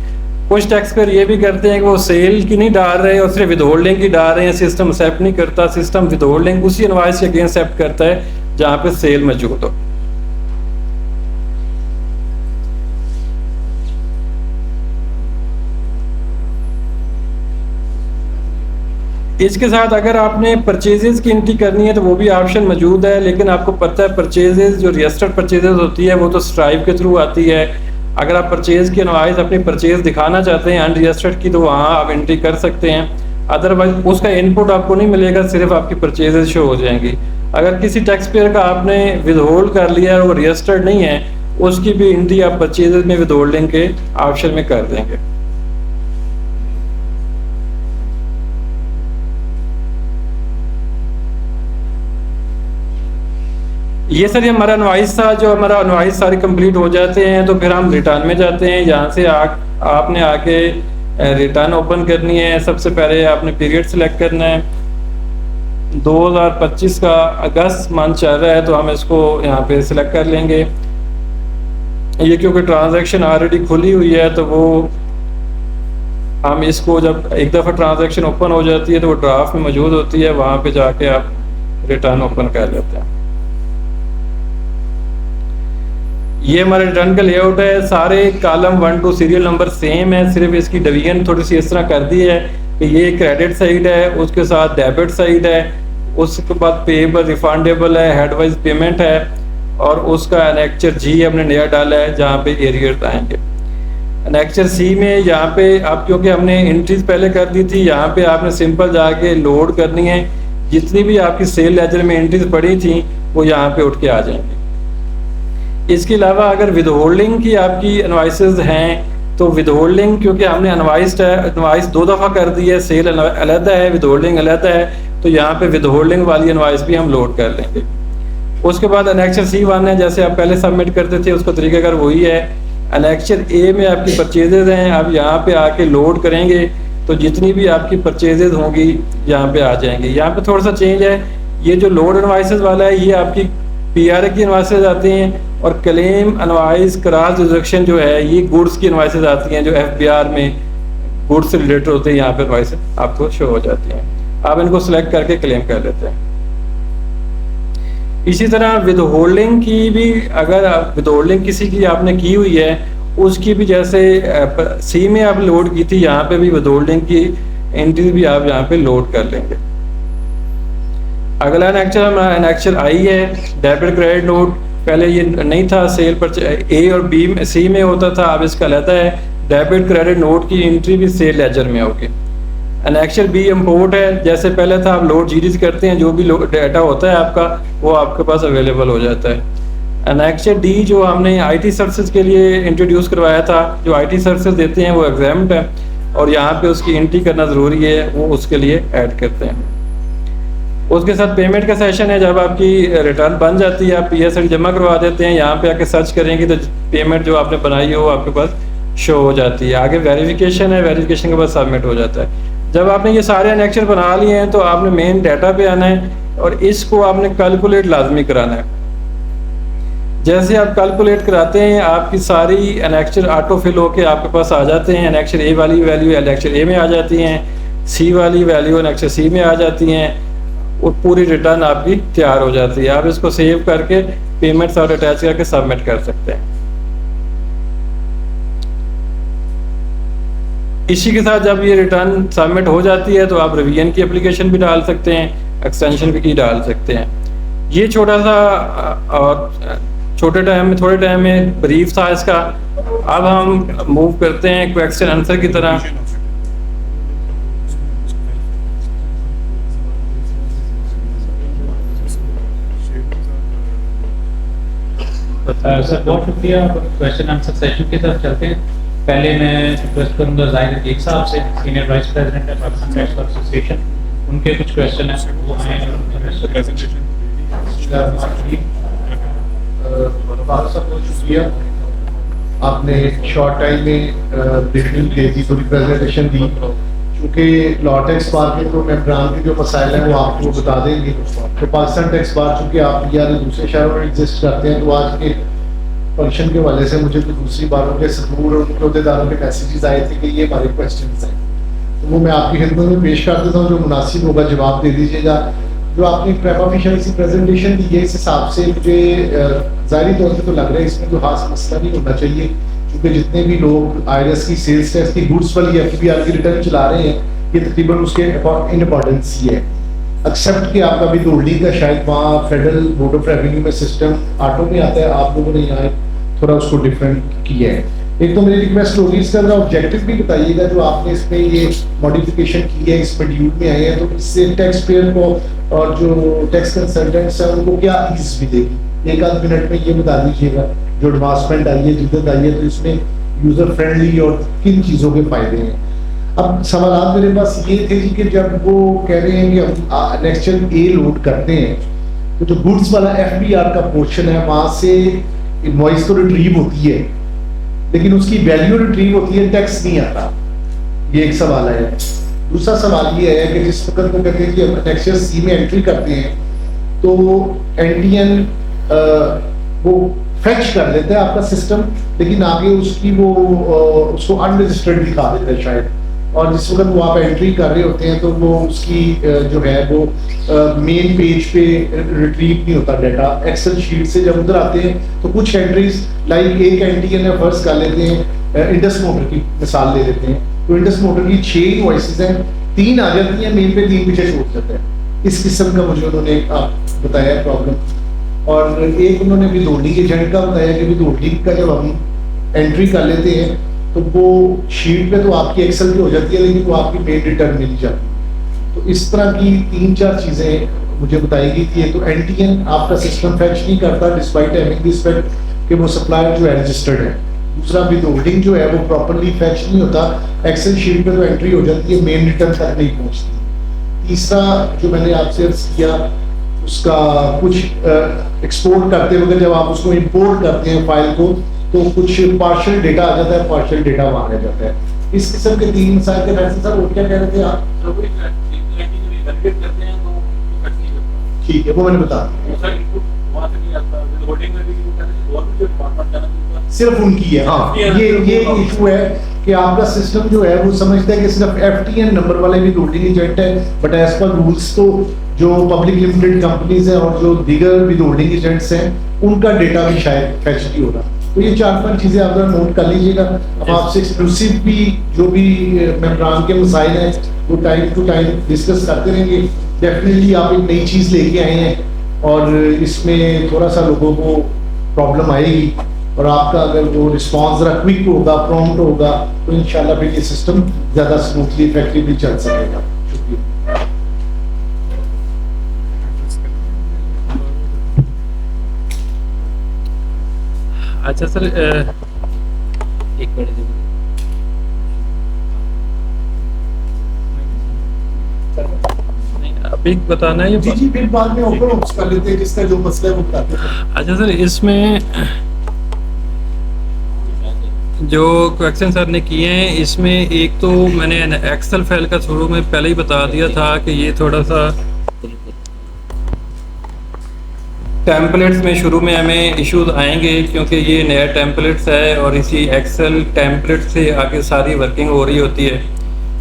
कुछ टैक्स पर ये भी करते हैं कि वो सेल की नहीं डाल रहे और सिर्फ विद होल्डिंग की डाल रहे हैं, सिस्टम एक्सेप्ट नहीं करता। सिस्टम विद होल्डिंग उसी इनवॉइस के अगेंस्ट एक्सेप्ट करता है जहाँ पे सेल मौजूद हो। इसके साथ अगर आपने परचेजेस की एंट्री करनी है तो वो भी ऑप्शन मौजूद है, लेकिन आपको पता है परचेजेस जो रजिस्टर्ड परचेजेस होती है वो तो स्ट्राइप के थ्रू आती है। अगर आप परचेज की इनवॉइस अपनी परचेज दिखाना चाहते हैं अनरजिस्टर्ड की तो वहाँ आप एंट्री कर सकते हैं, अदरवाइज उसका इनपुट आपको नहीं मिलेगा, सिर्फ आपकी परचेजेस शो हो जाएंगी। अगर किसी टैक्स पेयर का आपने विद होल्ड कर लिया है और वो रजिस्टर्ड नहीं है, उसकी भी एंट्री आप परचेजेस में विद होल्डिंग के ऑप्शन में कर देंगे। ये सर हमारा इनवॉइस था। जो हमारा इनवॉइस सारी कंप्लीट हो जाते हैं तो फिर हम रिटर्न में जाते हैं। यहाँ से आपने आके रिटर्न ओपन करनी है। सबसे पहले आपने पीरियड सेलेक्ट करना है। 2025 का अगस्त मंथ चल रहा है, तो हम इसको यहाँ पे सिलेक्ट कर लेंगे। ये क्योंकि ट्रांजैक्शन ऑलरेडी खुली हुई है, तो वो हम इसको जब एक दफ़ा ट्रांजैक्शन ओपन हो जाती है तो वो ड्राफ्ट में मौजूद होती है, वहाँ पे जाके आप रिटर्न ओपन कर लेते हैं। ये हमारे रिटर्न का लेआउट है। सारे कॉलम 1 2 सीरियल नंबर सेम है, सिर्फ इसकी डिवीजन थोड़ी सी इस तरह कर दी है कि ये क्रेडिट साइड है, उसके साथ डेबिट साइड है, उसके बाद पेएबल रिफंडेबल है, हेड वाइज पेमेंट है, और उसका एनेक्चर जी हमने नया डाला है जहाँ पे एरियर आएंगे। एनेक्चर सी में यहाँ पे आप, क्योंकि हमने एंट्रीज पहले कर दी थी, यहाँ पे आपने सिंपल जाके लोड करनी है। जितनी भी आपकी सेल लेजर में एंट्रीज पड़ी थी वो यहाँ पे उठ के आ जाएंगी। इसके अलावा अगर विद होल्डिंग की आपकी इनवाइसेस हैं तो विद होल्डिंग, क्योंकि हमने इनवाइस्ड है, इनवाइस 2 दफ़ा कर दी है, सेल अलहदा है, विद होल्डिंग अलहदा है, तो यहाँ पे विद होल्डिंग वाली इनवाइस भी हम लोड कर लेंगे। उसके बाद एनेक्चर C1 है, जैसे आप पहले सबमिट करते थे उसका तरीकाकार वही है। एनेक्चर ए में आपकी परचेजेज हैं, आप यहाँ पे आके लोड करेंगे तो जितनी भी आपकी परचेजेज होंगी यहाँ पे आ जाएंगी। यहाँ पे थोड़ा सा चेंज है, ये जो लोड इनवाइसेस वाला है ये आपकी PRA की इनवाइसेस आती हैं, और क्लेम इनवाइस क्रॉस डिडक्शन जो है ये गुड्स की इनवाइसेस आती हैं, जो FBR में गुड्स से रिलेटेड होते हैं, यहाँ पे इनवाइसेस आपको शो हो जाती हैं। आप इनको सिलेक्ट करके क्लेम कर लेते हैं। इसी तरह विद होल्डिंग की भी, अगर विद होल्डिंग किसी की आपने की हुई है उसकी भी, जैसे सी में आप लोड की थी, यहाँ पे भी विद होल्डिंग की एंट्री भी आप यहाँ पे लोड कर लेंगे। अगला एनेक्चर हमारा एनेक्चर आई है, डेबिट क्रेडिट नोट। पहले ये नहीं था, सेल पर ए और बी में सी में होता था, अब इसका अलग है। डेबिट क्रेडिट नोट की एंट्री भी सेल लेजर में होगी। एनेक्चर बी इंपोर्ट है, जैसे पहले था आप लोड जीडीज करते हैं, जो भी डाटा होता है आपका वो आपके पास अवेलेबल हो जाता है। एनेक्चर डी जो हमने IT सर्विसेज के लिए इंट्रोड्यूस करवाया था, जो IT सर्विसेज देते हैं वो एग्जाम्प्ट है, और यहाँ पे उसकी एंट्री करना ज़रूरी है, वो उसके लिए ऐड करते हैं। उसके साथ पेमेंट का सेशन है, जब आपकी रिटर्न बन जाती है आप PSL जमा करवा देते हैं, यहाँ पे आके सर्च करेंगे तो पेमेंट जो आपने बनाई हो आपके पास शो हो जाती है। आगे वेरिफिकेशन है, वेरिफिकेशन के बाद सबमिट हो जाता है। जब आपने ये सारे एनेक्चर बना लिए हैं तो आपने मेन डाटा पे आना है और इसको आपने कैलकुलेट लाजमी कराना है। जैसे आप कैलकुलेट कराते हैं आपकी सारी एनेक्चर ऑटो फिल होके आपके पास आ जाते हैं। एनेक्चर ए वाली वैल्यू एनेक्चर ए में आ जाती हैं, सी वाली वैल्यू एनेक्चर सी में आ जाती हैं, और पूरी रिटर्न आपकी तैयार हो जाती है। आप इसको सेव करके पेमेंट्स और अटैच करके सबमिट कर सकते हैं। इसी के साथ जब ये रिटर्न सबमिट हो जाती है तो आप रिवीजन की एप्लीकेशन भी डाल सकते हैं, एक्सटेंशन भी की डाल सकते हैं। ये छोटा सा और छोटे टाइम में, थोड़े टाइम में ब्रीफ था इसका। अब हम मूव करते हैं क्वेश्चन आंसर की तरह। सर बहुत शुक्रिया। क्वेश्चन आंसर सेशन की तरफ चलते हैं। पहले मैं रिक्वेस्ट करूंगा जाहिर हकीक साहब से, सीनियर वाइस प्रेसिडेंट है पाकिस्तान टैक्स एसोसिएशन, उनके कुछ क्वेश्चन हैं वो हैं। बहुत शुक्रिया, आपने शॉर्ट टाइम में ब्रीफिंग दे दी, पूरी प्रेजेंटेशन दी। चूँकि लॉ टैक्स बार के जो मेम्बरान के जो मसाइल हैं वो आपको बता देंगे, तो पाकिस्तान टैक्स बार चूँकि आप या दूसरे शहरों में एग्जिस्ट करते हैं, तो आज के फंक्शन के वाले से मुझे तो दूसरी बारों के सदूर और उनके अहदेदारों के मैसेजेस आए थे कि ये हमारे क्वेश्चन हैं, तो वो मैं आपकी खिदमत में पेश कर देता हूँ। जो मुनासिब होगा जवाब दे दीजिएगा। जो आपने प्रेजेंटेशन प्रेजेंटेशन दी है, इस हिसाब से मुझे ज़ाहिरी तौर पर तो लग रहा है इसमें कोई खास मसला नहीं होना चाहिए, क्योंकि जितने भी लोग IRS की सेल्स टैक्स की गुड्स वाली FBR की रिटर्न चला रहे हैं, ये तकरीबन उसके इन अकॉर्डेंस ही है। एक्सेप्ट कि आपका भी होल्डिंग का शायद वहाँ फेडरल बोर्ड ऑफ रेवेन्यू में सिस्टम ऑटो में आता है, आप लोगों ने यहाँ थोड़ा उसको डिफरेंट किया है। एक तो मेरी रिक्वेस्ट होगी इसका ऑब्जेक्टिव भी बताइएगा, जो आपने इसमें ये मॉडिफिकेशन की है, इस शेड्यूल में आए हैं, तो इससे टैक्स पेयर को और जो टैक्स कंसल्टेंट्स हैं उनको क्या ईज मिलेगी। एक आध मिनट में ये बता दीजिएगा जो एडवांसमेंट आई है, जिद्दत आई है, तो इसमें यूजर फ्रेंडली और किन चीज़ों के फायदे हैं। अब सवाल मेरे पास ये थे जी कि जब वो कह रहे हैं कि हम एनेक्चर ए लोड करते हैं, तो जो गुड्स वाला FBR का पोर्शन है वहाँ से इनवॉइस तो रिट्रीव होती है, लेकिन उसकी वैल्यू रिट्रीव होती है, टैक्स नहीं आता। ये एक सवाल है। दूसरा सवाल ये है कि जिस वक्त वो कहते हैं कि हम एनेक्सर सी में एंट्री करते हैं तो एनटीएन वो फेच कर लेता है आपका सिस्टम, लेकिन आगे उसकी वो उसको अनरजिस्टर्ड दिखा देता है शायद, और जिस वक्त वो आप एंट्री कर रहे होते हैं तो वो उसकी जो है वो मेन पेज पे रिट्रीव नहीं होता डाटा। एक्सेल शीट से जब उधर आते हैं तो कुछ एंट्रीज लाइक एक एनटीएन है, फर्स्ट कर लेते हैं इंडस मोटर की मिसाल ले लेते हैं, तो इंडस मोटर की 6 इनवॉइसेस हैं, 3 आ जाती हैं मेन पे, 3 पीछे छूट जाता है। इस किस्म का मुझे उन्होंने बताया प्रॉब्लम। और एक उन्होंने विदहोल्डिंग एजेंट का बताया कि विदहोल्डिंग का जब हम एंट्री कर लेते हैं तो वो शीट पे तो आपकी एक्सेल की हो जाती है, लेकिन वो आपकी मेन रिटर्न मिल जाती है। तो इस तरह की 3-4 चीज़ें मुझे बताई गई थी। तो एनटीएन आपका सिस्टम फैच नहीं करता डिस्पाइट हैविंग दिस फैक्ट कि वो सप्लायर जो है रजिस्टर्ड है। दूसरा विदहोल्डिंग जो है वो प्रॉपर्ली फैच नहीं होता, एक्सेल शीट पे तो एंट्री हो जाती है, मेन रिटर्न तक नहीं पहुँचती। तीसरा जो मैंने आपसे अर्ज किया उसका कुछ एक्सपोर्ट करते वक्त जब आप उसको इंपोर्ट करते हैं फाइल को तो कुछ पार्शियल डेटा आ जाता है, पार्शियल डेटा वहाँ रह जाता है। इस किस्म के 3 मसाइल के वैसे सर और क्या कह रहे थे आप? ठीक है, वो मैंने बता सिर्फ उनकी है। हाँ, ये इशू है कि आपका सिस्टम जो है वो समझता है कि सिर्फ एफटीएन नंबर वाले भी विदहोल्डिंग एजेंट है, बट एज पर रूल्स तो जो पब्लिक लिमिटेड कंपनीज हैं और जो दीगर विदहोल्डिंग एजेंट्स हैं उनका डेटा भी शायद फैच नहीं हो रहा। तो ये 4-5 चीज़ें आप जरा नोट कर लीजिएगा। अब आपसे एक्सक्लूसिव भी जो भी मेम्बरान के मसाइल हैं वो टाइम टू टाइम डिस्कस करते रहेंगे। डेफिनेटली आप एक नई चीज़ लेके आए हैं और इसमें थोड़ा सा लोगों को प्रॉब्लम आएगी, और आपका अगर वो रिस्पॉन्स ज़रा क्विक होगा, प्रॉम्प्ट होगा, तो इंशाल्लाह फिर ये सिस्टम ज़्यादा स्मूथली इफेक्टिवली चल सकेगा। शुक्रिया। अच्छा सर, एक मिनट नहीं अभी बताना है ये जी फिर बाद में ओपन हाउस कर लेते हैं, जिसका जो मसला है वो बताते हैं। अच्छा सर, इसमें जो क्वेश्चन सर ने किए हैं इसमें एक तो मैंने एक्सेल फाइल का शुरू में पहले ही बता दिया था कि ये थोड़ा सा टेम्पलेट्स में शुरू में हमें इश्यूज आएंगे, क्योंकि ये नया टेम्पलेट्स है और इसी एक्सेल टेम्पलेट से आगे सारी वर्किंग हो रही होती है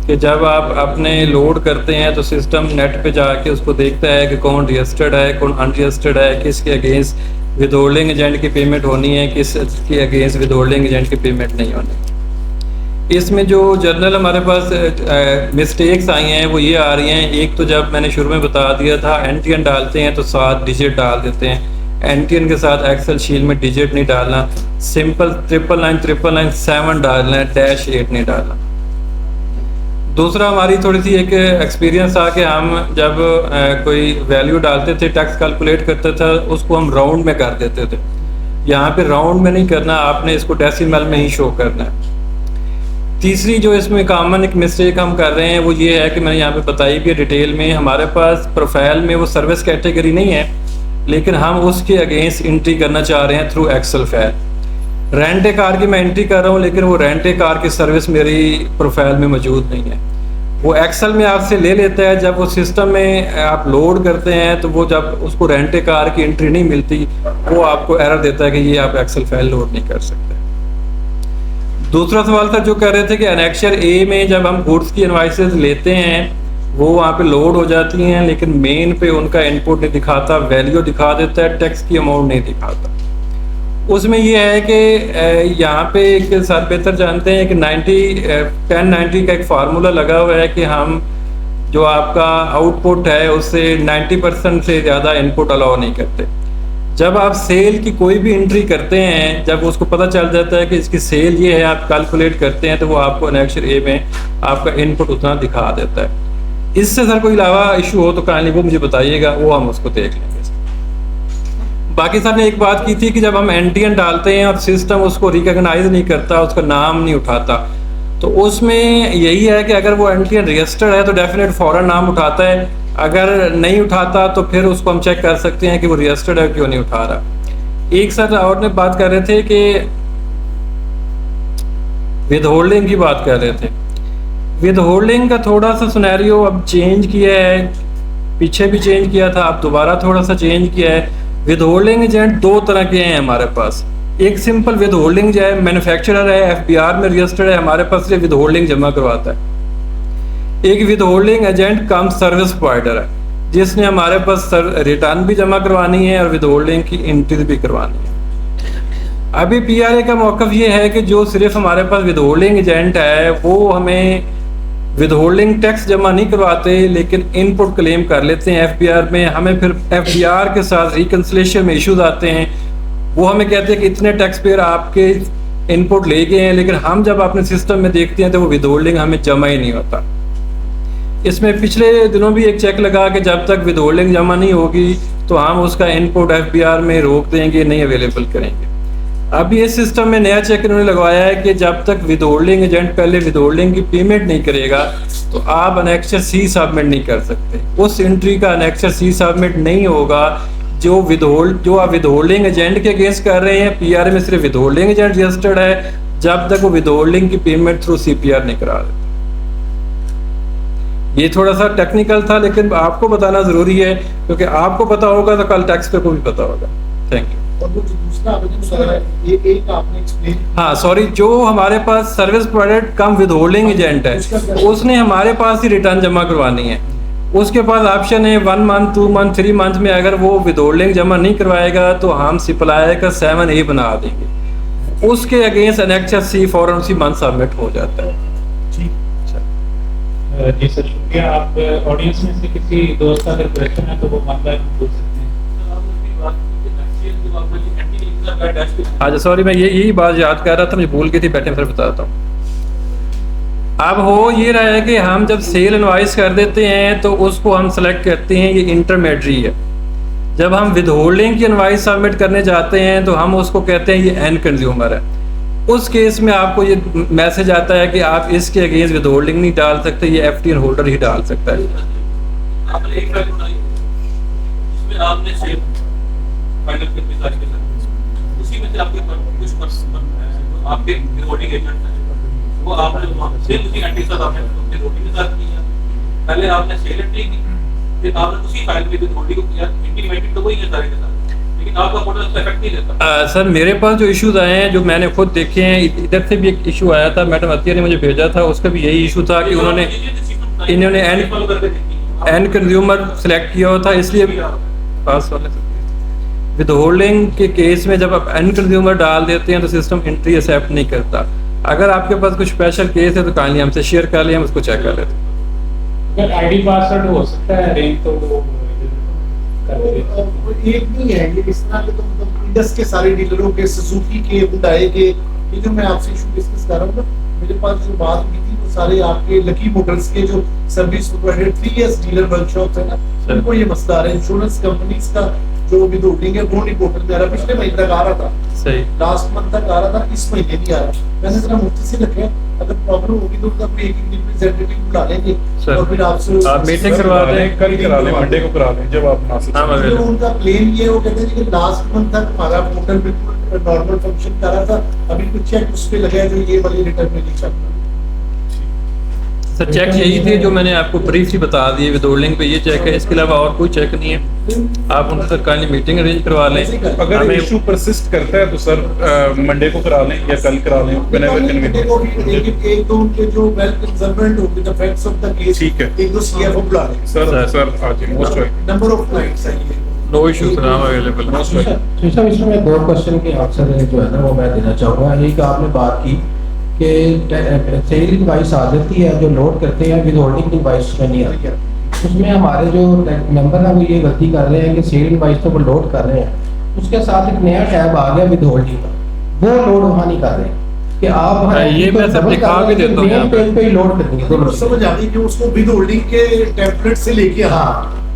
कि जब आप अपने लोड करते हैं तो सिस्टम नेट पे जाके उसको देखता है कि कौन रजिस्टर्ड है, कौन अनरजिस्टर्ड है, किसके अगेंस्ट विदहोल्डिंग एजेंट की पेमेंट होनी है, किस के अगेंस्ट विदहोल्डिंग एजेंट की पेमेंट नहीं होनी। इसमें जो जनरल हमारे पास मिस्टेक्स आई हैं वो ये आ रही हैं। एक तो जब मैंने शुरू में बता दिया था एनटीएन डालते हैं तो 7 डिजिट डाल देते हैं, एनटीएन के साथ एक्सेल शीट में डिजिट नहीं डालना, सिंपल 999 7 डालना है, -8 नहीं डालना। दूसरा हमारी थोड़ी सी एक एक्सपीरियंस था कि हम जब कोई वैल्यू डालते थे, टैक्स कैलकुलेट करते थे, उसको हम राउंड में कर देते थे। यहाँ पे राउंड में नहीं करना, आपने इसको डेसिमल में ही शो करना है। तीसरी जो इसमें कॉमन एक मिस्टेक हम कर रहे हैं वो ये है कि मैंने यहाँ पे बताई भी है डिटेल में, हमारे पास प्रोफाइल में वो सर्विस कैटेगरी नहीं है, लेकिन हम उसके अगेंस्ट एंट्री करना चाह रहे हैं through excel file. Rent a car की मैं एंट्री कर रहा हूँ, लेकिन वो रेंट ए कार की सर्विस मेरी प्रोफाइल में मौजूद नहीं है। वो एक्सेल में आपसे ले लेता है, जब वो सिस्टम में आप लोड करते हैं तो वो जब उसको रेंट ए कार की एंट्री नहीं मिलती वो आपको एरर देता है कि ये आप एक्सेल फाइल लोड नहीं कर सकते। दूसरा सवाल था जो कह रहे थे कि एनेक्सर ए में जब हम गुड्स की इनवॉइसेस लेते हैं वो वहाँ पे लोड हो जाती हैं, लेकिन मेन पे उनका इनपुट नहीं दिखाता, वैल्यू दिखा देता है, टैक्स की अमाउंट नहीं दिखाता। उसमें ये है कि यहाँ पे एक साथ बेहतर जानते हैं कि 1090 का एक फार्मूला लगा हुआ है कि हम जो आपका आउटपुट है उससे 90% से ज़्यादा इनपुट अलाउ नहीं करते। जब आप सेल की कोई भी एंट्री करते हैं, जब उसको पता चल जाता है कि इसकी सेल ये है, आप कैलकुलेट करते हैं तो वो आपको एनेक्सर ए में आपका इनपुट उतना दिखा देता है। इससे सर कोई अलावा इशू हो तो काइंडली वो मुझे बताइएगा, वो हम उसको देख लेंगे। बाकी सर ने एक बात की थी कि जब हम एनटीएन डालते हैं और सिस्टम उसको रिकॉग्नाइज नहीं करता, उसका नाम नहीं उठाता, तो उसमें यही है कि अगर वो एनटीएन रजिस्टर्ड है तो डेफिनेट फौरन नाम उठाता है, अगर नहीं उठाता तो फिर उसको हम चेक कर सकते हैं कि वो रजिस्टर्ड है क्यों नहीं उठा रहा। एक सर और ने बात कर रहे थे कि विदहोल्डिंग की बात कर रहे थे। विद होल्डिंग का थोड़ा सा सिनेरियो अब चेंज किया है, पीछे भी चेंज किया था, अब दोबारा थोड़ा सा चेंज किया है। विद होल्डिंग एजेंट दो तरह के हैं हमारे पास। एक सिंपल विद होल्डिंग जो है मैन्युफैक्चरर है, एफबीआर में रजिस्टर्ड है, हमारे पास सिर्फ विद होल्डिंग जमा करवाता है। एक with holding agent come service provider है, जिसने हमारे पास रिटर्न भी जमा करवानी है और विद होल्डिंग की एंट्री भी करवानी है। अभी पीआरए का मौक़िफ़ ये है कि जो सिर्फ हमारे पास विद होल्डिंग एजेंट है वो हमें विद होल्डिंग टैक्स जमा नहीं करवाते, लेकिन इनपुट क्लेम कर लेते हैं एफबीआर में। हमें फिर एफबीआर के साथ रिकन्सिलेशन में इश्यूज आते हैं, वो हमें कहते हैं कि इतने टैक्स पेयर आपके इनपुट ले गए हैं, लेकिन हम जब अपने सिस्टम में देखते हैं तो वो विद होल्डिंग हमें जमा ही नहीं होता। इसमें पिछले दिनों भी एक चेक लगा कि जब तक विद होल्डिंग जमा नहीं होगी तो हम उसका इनपुट एफबीआर में रोक देंगे, नहीं अवेलेबल करेंगे। अभी इस सिस्टम में नया चेक इन्होंने लगवाया है कि जब तक विद होल्डिंग एजेंट पहले विद होल्डिंग की पेमेंट नहीं करेगा तो आप अनेक्चर सी सबमिट नहीं कर सकते। उस एंट्री का अनेक्चर सी सबमिट नहीं होगा जो आप विद होल्डिंग एजेंट के अगेंस्ट कर रहे हैं। पीआरए में सिर्फ विद होल्डिंग एजेंट रजिस्टर्ड है, जब तक वो विद होल्डिंग की पेमेंट थ्रू सीपीआर नहीं करा देते। ये थोड़ा सा टेक्निकल था, लेकिन आपको बताना जरूरी है, क्योंकि आपको पता होगा तो कल टैक्स पे को भी पता होगा। Thank you. और वो जो दूसरा आवेदन है, ये एक आपने एक्सप्लेन, हाँ सॉरी, जो हमारे पास service provider cum withholding agent है, उसने हमारे पास ही रिटर्न जमा करवानी है। उसके पास ऑप्शन है 1 मंथ, 2 मंथ, 3 मंथ में। अगर वो विद होल्डिंग जमा नहीं करवाएगा तो हम सप्लायर का 7A बना देंगे, उसके अगेंस्ट एनेक्चर सी फौरन उसी मंथ सबमिट हो जाता है। जी सर शुक्रिया। आप ऑडियंस में से किसी दोस्त का अगर क्वेश्चन है तो वो मामला पूछ सकते हैं। अच्छा सॉरी, मैं यही बात याद कर रहा था, मुझे भूल गई थी, बैठे फिर बताता हूँ। अब हो ये रहा है कि हम जब सेल इनवॉइस कर देते हैं तो उसको हम सेलेक्ट करते हैं ये इंटरमेडियरी है। जब हम विद होल्डिंग की इनवॉइस सबमिट करने जाते हैं तो हम उसको कहते हैं ये एंड कंज्यूमर है। उस केस में आपको ये मैसेज आता है कि आप इसके अगेंस्ट विद होल्डिंग नहीं डाल सकते, ये एफटीएन होल्डर ही डाल सकता है। उसी में से आपके कुछ आपके होल्डिंग एजेंट है, वो आपने सेल उसी एंट्री के साथ आपने विद होल्डिंग के साथ किया। पहले आपने सेल एंट्री की, फिर आपने उसी फाइल में विद होल्डिंग को किया। इंटीमेटेड तो वही है सारे के साथ, लेकिन आपका पोर्टल उसका इफेक्ट नहीं देता। सर मेरे पास जो इश्यूज आए हैं, जो मैंने खुद देखे हैं, इधर से भी एक इशू आया था, मैडम अतिया ने मुझे भेजा था, उसका भी यही इशू था कि इन्होंने एंड कंज्यूमर सेलेक्ट किया हुआ था, इसलिए पास वाले विद होल्डिंग के केस में जब आप एंड कंज्यूमर डाल देते हैं तो सिस्टम एंट्री एक्सेप्ट नहीं करता। अगर आपके पास कुछ स्पेशल केस है तो काइंडली हमसे शेयर कर लें, हम उसको चेक कर लेते हैं। अगर आईडी पासवर्ड हो सकता है रेंज तो वो एक नहीं है ये इस तरह के, तो मतलब इंडस के सारे डीलरों के, सुजुकी के, हुंडई के, ये जो मैं आपसे इशू डिस्कस कर रहा हूँ ना, मेरे पास जो बात हुई थी वो सारे आपके लकी मोटर्स के जो service provider 3S dealer workshops है ना, उनको ये मसला आ रहा है। इंश्योरेंस कंपनीज का जो विद होल्डिंग है वो नहीं पोर्टल में आ रहा, पिछले महीने तक आ रहा था, सही लास्ट मंथ तक आ रहा था, इस महीने नहीं आ रहा। मैंने जरा मुफ्ती से रखे, अगर प्रॉब्लम होगी तो उसका कोई एक रिप्रेजेंटेटिव बुला लेंगे और फिर आपसे आप मीटिंग करवा दें, कल करा लें, मंडे को करा लें जब आप तो उनका क्लेम ये वो कहते हैं कि लास्ट मंथ तक हमारा पोर्टल बिल्कुल नॉर्मल फंक्शन कर रहा था, अभी कुछ चेक उस पे लगा है जो ये वाली रिटर्न में नहीं चल। सर चेक यही थे जो मैंने आपको ब्रीफली बता दिए, विद होल्डिंग पे ये चेक है, इसके अलावा और कोई चेक नहीं है। आप उनसे काइंडली मीटिंग अरेंज करवा लें। अगर इशू परसिस्ट करता है तो सर मंडे को करा लें या कल करा लें, एक दो उनके जो वेल कंसर्वेंट होंगे the facts of the case, ठीक है, एक दो सीएफओ बुला लें सर आज most welcome. Number of clients है ये, नो इश्यूज सर, हम अवेलेबल। Most welcome. तो सर इसमें मैं 2 क्वेश्चन के आंसर जो है ना वो मैं देना चाहूँगा। एक आपने बात की कि सेल इनवाइस आ जाती है, जो लोड करते हैं विद होल्डिंग इनवाइस में नहीं आती है। उसमें हमारे जो मेंबर है वो ये गलती कर रहे हैं कि सेल इनवाइस तो वो लोड कर रहे हैं, उसके साथ एक नया टैब आ गया विद होल्डिंग का, वो लोड वहाँ नहीं कर रहे कि आप ये मैं सब दिखा के देता हूँ, यहाँ पे ही लोड करेंगे तो समझ आ गई कि उसको विद होल्डिंग के टेम्पलेट से लेके, हाँ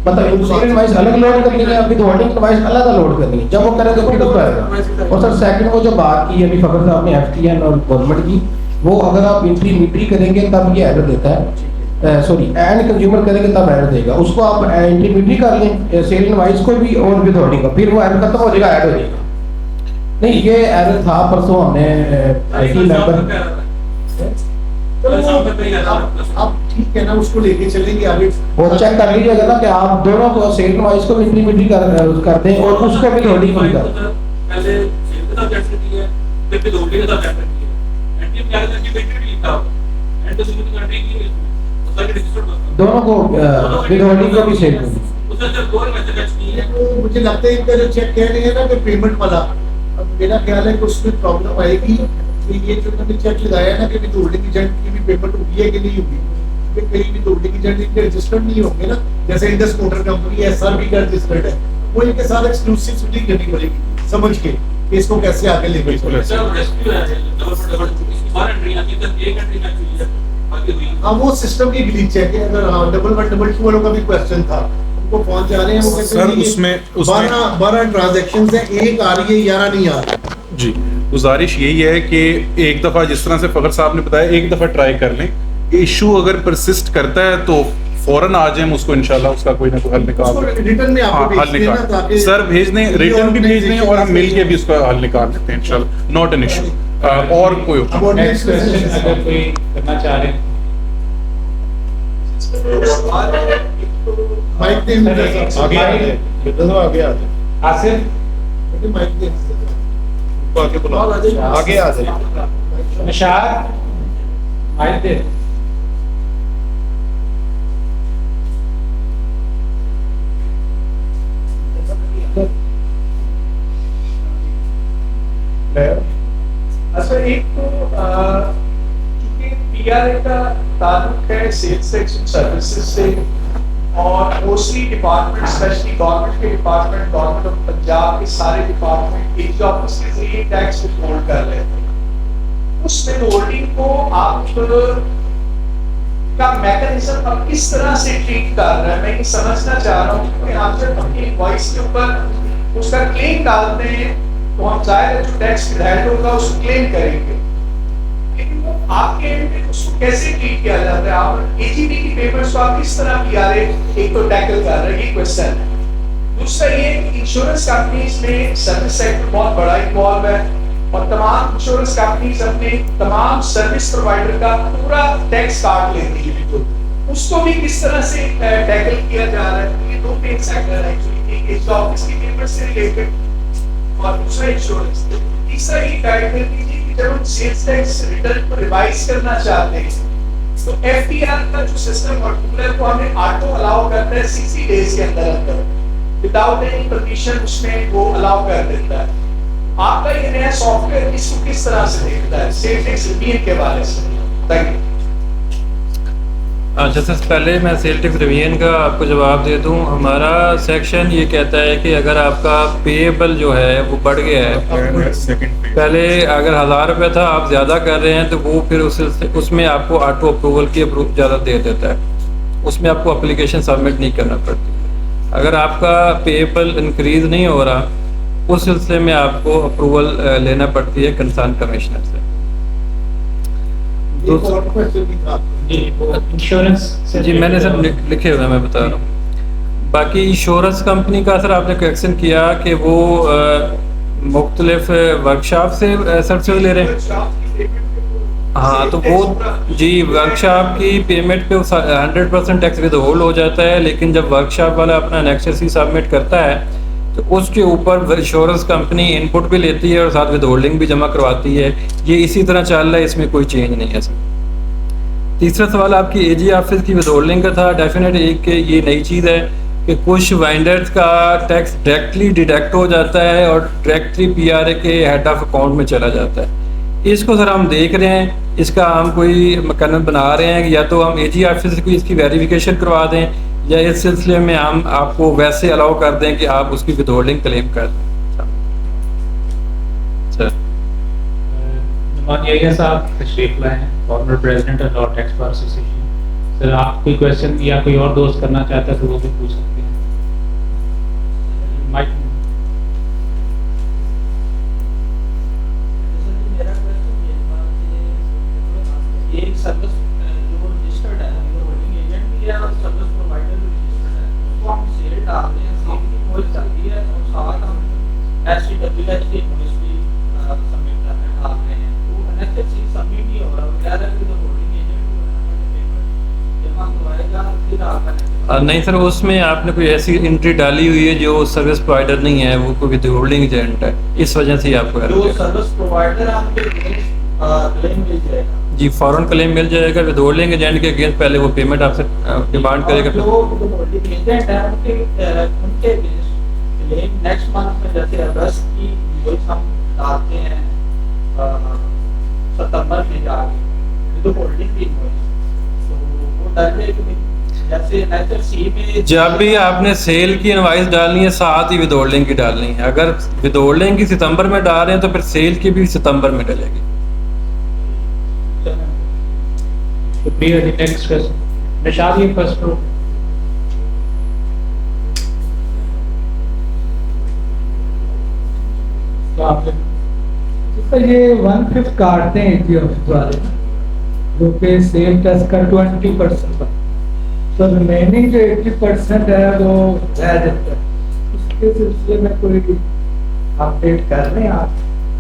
मतलब सेल इनवाइस अलग लोड करनी है, विद होल्डिंग इनवाइस अलग लोड करनी है, जब वो करेंगे फिर तो आएगा। और सर सेकंड वो जो बात की अभी फखर साहब ने एफटीएन और गवर्नमेंट की, वो अगर आप इंट्री करेंगे तब ये एरर देता है, सॉरी एंड कंज्यूमर करेंगे तब एरर देगा। उसको आप इंट्री कर लें सेल इनवाइस को भी और विद होल्डिंग का, फिर वो एरर खत्म हो जाएगा, ऐड हो जाएगा। नहीं ये एरर था परसों हमने आईटी मेंबर अब ठीक है ना, उसको लेके चलेंगे आगे। वो चेक कर लीजिएगा ना कि आप दोनों को सेल वाइज को इंप्लीमेंट कर दें और उसको भी होल्डिंग भी कर पहले सेल के साथ चैट की है, फिर होल्डिंग के साथ चैट की है, एंड ये क्या है कि बेटर भी लिखा हुआ एंड तो सिर्फ कंट्री की तो सारे रजिस्टर्ड दोनों को विद होल्डिंग को भी सेल कर उससे सिर्फ दो मैसेज टच की है। तो मुझे लगता है इनका जो चेक कह रहे हैं ना कि पेमेंट वाला, अब मेरा ख्याल है कि उसमें प्रॉब्लम आएगी कि ये जो मैंने चेक लगाया ना कि विद होल्डिंग एजेंट की भी पेमेंट हुई है कि नहीं हुई, क्योंकि कहीं भी होल्डिंग एजेंट इनके रजिस्टर्ड नहीं होंगे ना, जैसे इंडस मोटर कंपनी एसआरबी का रजिस्टर्ड है, वो इनके साथ एक्सक्लूसिविटी करनी पड़ेगी समझ के कि इसको कैसे आगे लेके चलें। हाँ वो सिस्टम की ग्लिच है कि अगर हाँ डबल 1 डबल 2 वालों का भी क्वेश्चन था, उनको फोन जा रहे हैं, वो कहते हैं उसमें 12 ट्रांजैक्शंस है, एक आ रही है 11 नहीं आ रही। जी, गुजारिश यही है कि एक दफ़ा जिस तरह से फ़खर साहब ने बताया, एक दफ़ा ट्राई कर लें, इशू अगर परसिस्ट करता है तो फौरन आ जाए, उसको इंशाल्लाह उसका कोई ना कोई हल निकाल रिटर्न में आपको हल निकाल सर भेज दें, रिटर्न भी भेज दें और हम मिल के भी उसका हल निकाल लेते हैं इंशाल्लाह, नॉट एन इशू। और कोई नेक्स्ट क्वेश्चन अगर कोई करना चाह रहे हैं माइक दे आगे आ जाए आसिफ माइक दे आगे बुलाओ, आगे आ जाए। निशार माइक दे। अच्छा, एक तो चूंकि पीआरए का ताल्लुक है सेल्स टैक्स एंड सर्विसेज से और मोस्टली डिपार्टमेंट स्पेशली गवर्नमेंट के डिपार्टमेंट, गवर्नमेंट ऑफ पंजाब के सारे डिपार्टमेंट एक ऑफिस के जरिए टैक्स विथहोल्ड कर लेते हैं। उस विथहोल्डिंग को आप का मैकेनिज्म अब किस तरह से ट्रीट कर रहे हैं, मैं ये समझना चाह रहा हूँ कि आप जब अपनी इनवॉइस के ऊपर उसका क्लेम डालते हैं तो हम जाहिर है जो टैक्स विधायक होगा उसको क्लेम करेंगे, लेकिन वो आपके एंड पे उसको कैसे ट्रीट किया जाता है, आप एजीबी की पेपर्स को आप किस तरह पीआरए एक तो टैकल कर रहे हैं, ये क्वेश्चन है। दूसरा ये कि इंश्योरेंस कंपनीज में सर्विस सेक्टर बहुत बड़ा इन्वॉल्व है और तमाम इंश्योरेंस कंपनीज अपने तमाम सर्विस प्रोवाइडर का पूरा टैक्स काट लेती है, उसको भी किस तरह से टैकल किया जा रहा है। ये दो मेन सेक्टर है एक्चुअली, एक ऑफिस की पेपर से रिलेटेड और दूसरा इंश्योरेंस। तीसरा ये गाइड कर दीजिए कि जब हम सेल्स टैक्स रिटर्न को रिवाइज करना चाहते हैं तो एफटीआर का जो सिस्टम मॉड्यूल है वो हमें ऑटो अलाउ करता है 60 डेज के अंदर विदाउट एनी परमिशन, उसमें वो अलाउ कर देता है। आपका ये नया सॉफ्टवेयर इसको किस तरह से देखता है सेल्स टैक्स रिवीजन के बारे में? Thank you. जैसे पहले मैं सेल टैक्स रिवीजन का आपको जवाब दे दूं, हमारा सेक्शन ये कहता है कि अगर आपका पेएबल जो है वो बढ़ गया है, पहले अगर 1000 रुपये था आप ज़्यादा कर रहे हैं तो वो फिर उसमें आपको ऑटो अप्रूवल की अप्रूव ज़्यादा दे देता है, उसमें आपको एप्लीकेशन सबमिट नहीं करना पड़ती। अगर आपका पेएबल इंक्रीज़ नहीं हो रहा उस सिलसिले में आपको अप्रूवल लेना पड़ती है कंसर्न कमिश्नर से। इंश्योरेंस जी मैंने सब लिखे हुए हैं, मैं बता रहा हूँ। बाकी इंश्योरेंस कंपनी का सर आपने क्वेश्चन किया कि वो मुख्तलिफ वर्कशॉप से सर्विस ले रहे हैं। हाँ तो वो जी वर्कशॉप की पेमेंट पे 100% टैक्स विद होल्ड हो जाता है, लेकिन जब वर्कशॉप वाला अपना नेक्सस सबमिट करता है तो उसके ऊपर इंश्योरेंस कंपनी इनपुट भी लेती है और साथ विद होल्डिंग भी जमा करवाती है। ये इसी तरह चल रहा है, इसमें कोई चेंज नहीं है सर। तीसरा सवाल आपकी एजी ऑफिस की विद होल्डिंग का था। डेफिनेट एक ये नई चीज़ है कि कुछ वाइंडर्स का टैक्स डायरेक्टली डिडक्ट हो जाता है और डायरेक्टली पीआरए के हेड ऑफ अकाउंट में चला जाता है। इसको सर हम देख रहे हैं, इसका हम कोई मैकेनिज्म बना रहे हैं, या तो हम एजी ऑफिस को इसकी वेरिफिकेशन करवा दें या इस सिलसिले में हम आपको वैसे अलाउ कर दें कि आप उसकी विद होल्डिंग क्लेम कर दें। सर नुमान यहिया साहब तशरीफ लाए हैं, former president of law tax bar association. Sir आप कोई क्वेश्चन या कोई और दोस्त करना चाहता है तो वो भी पूछ सकते हैं। माइक एक सर्विस जो रजिस्टर्ड है होल्डिंग एजेंट भी है और सर्विस प्रोवाइडर भी रजिस्टर्ड है, उसको हम सेल डाल रहे हैं, सेल की इनवॉइस चलती है और साथ हम एसटीडब्ल्यूएच की इनवॉइस भी सबमिट कर रहे हैं, डाल रहे हैं। वो एनएचएससी सबमिट नहीं हो रहा, वो कह रहा है कि होल्डिंग एजेंट नहीं सर, उसमें आपने कोई ऐसी एंट्री डाली हुई है जो सर्विस प्रोवाइडर नहीं है, वो कोई विदहोल्डिंग एजेंट है, इस वजह से ही आपको जो सर्विस प्रोवाइडर आपके क्लेम मिल जाएगा जी फौरन क्लेम मिल जाएगा। विदहोल्डिंग एजेंट के अगेंस्ट पहले वो पेमेंट आपसे डिमांड करेगा। जो विदहोल्डिंग एजेंट है उनके अगेंस्ट क्लेम नेक्स्ट मंथ में, जैसे अगस्त की इनवॉइस हम डालते हैं सितंबर में जाके विदहोल्डिंग की इनवॉइस, तो वो डालने के जैसे एचएफसी में जब भी आपने सेल की इनवाइस डालनी है साथ ही विदहोल्डिंग की डालनी है। अगर विदहोल्डिंग की सितंबर में डाल रहे हैं तो फिर सेल की भी सितंबर में डलेगी। शुक्रिया जी। नेक्स्ट क्वेश्चन निशाद, ये फर्स्ट रो। सर ये 1/5 काटते हैं जी ऑफिस वाले, जो कि सेल टैक्स का 20% पर, तो रिमेनिंग जो 80% है वो रह जाता है, उसके सिलसिले में कोई अपडेट कर रहे हैं आप?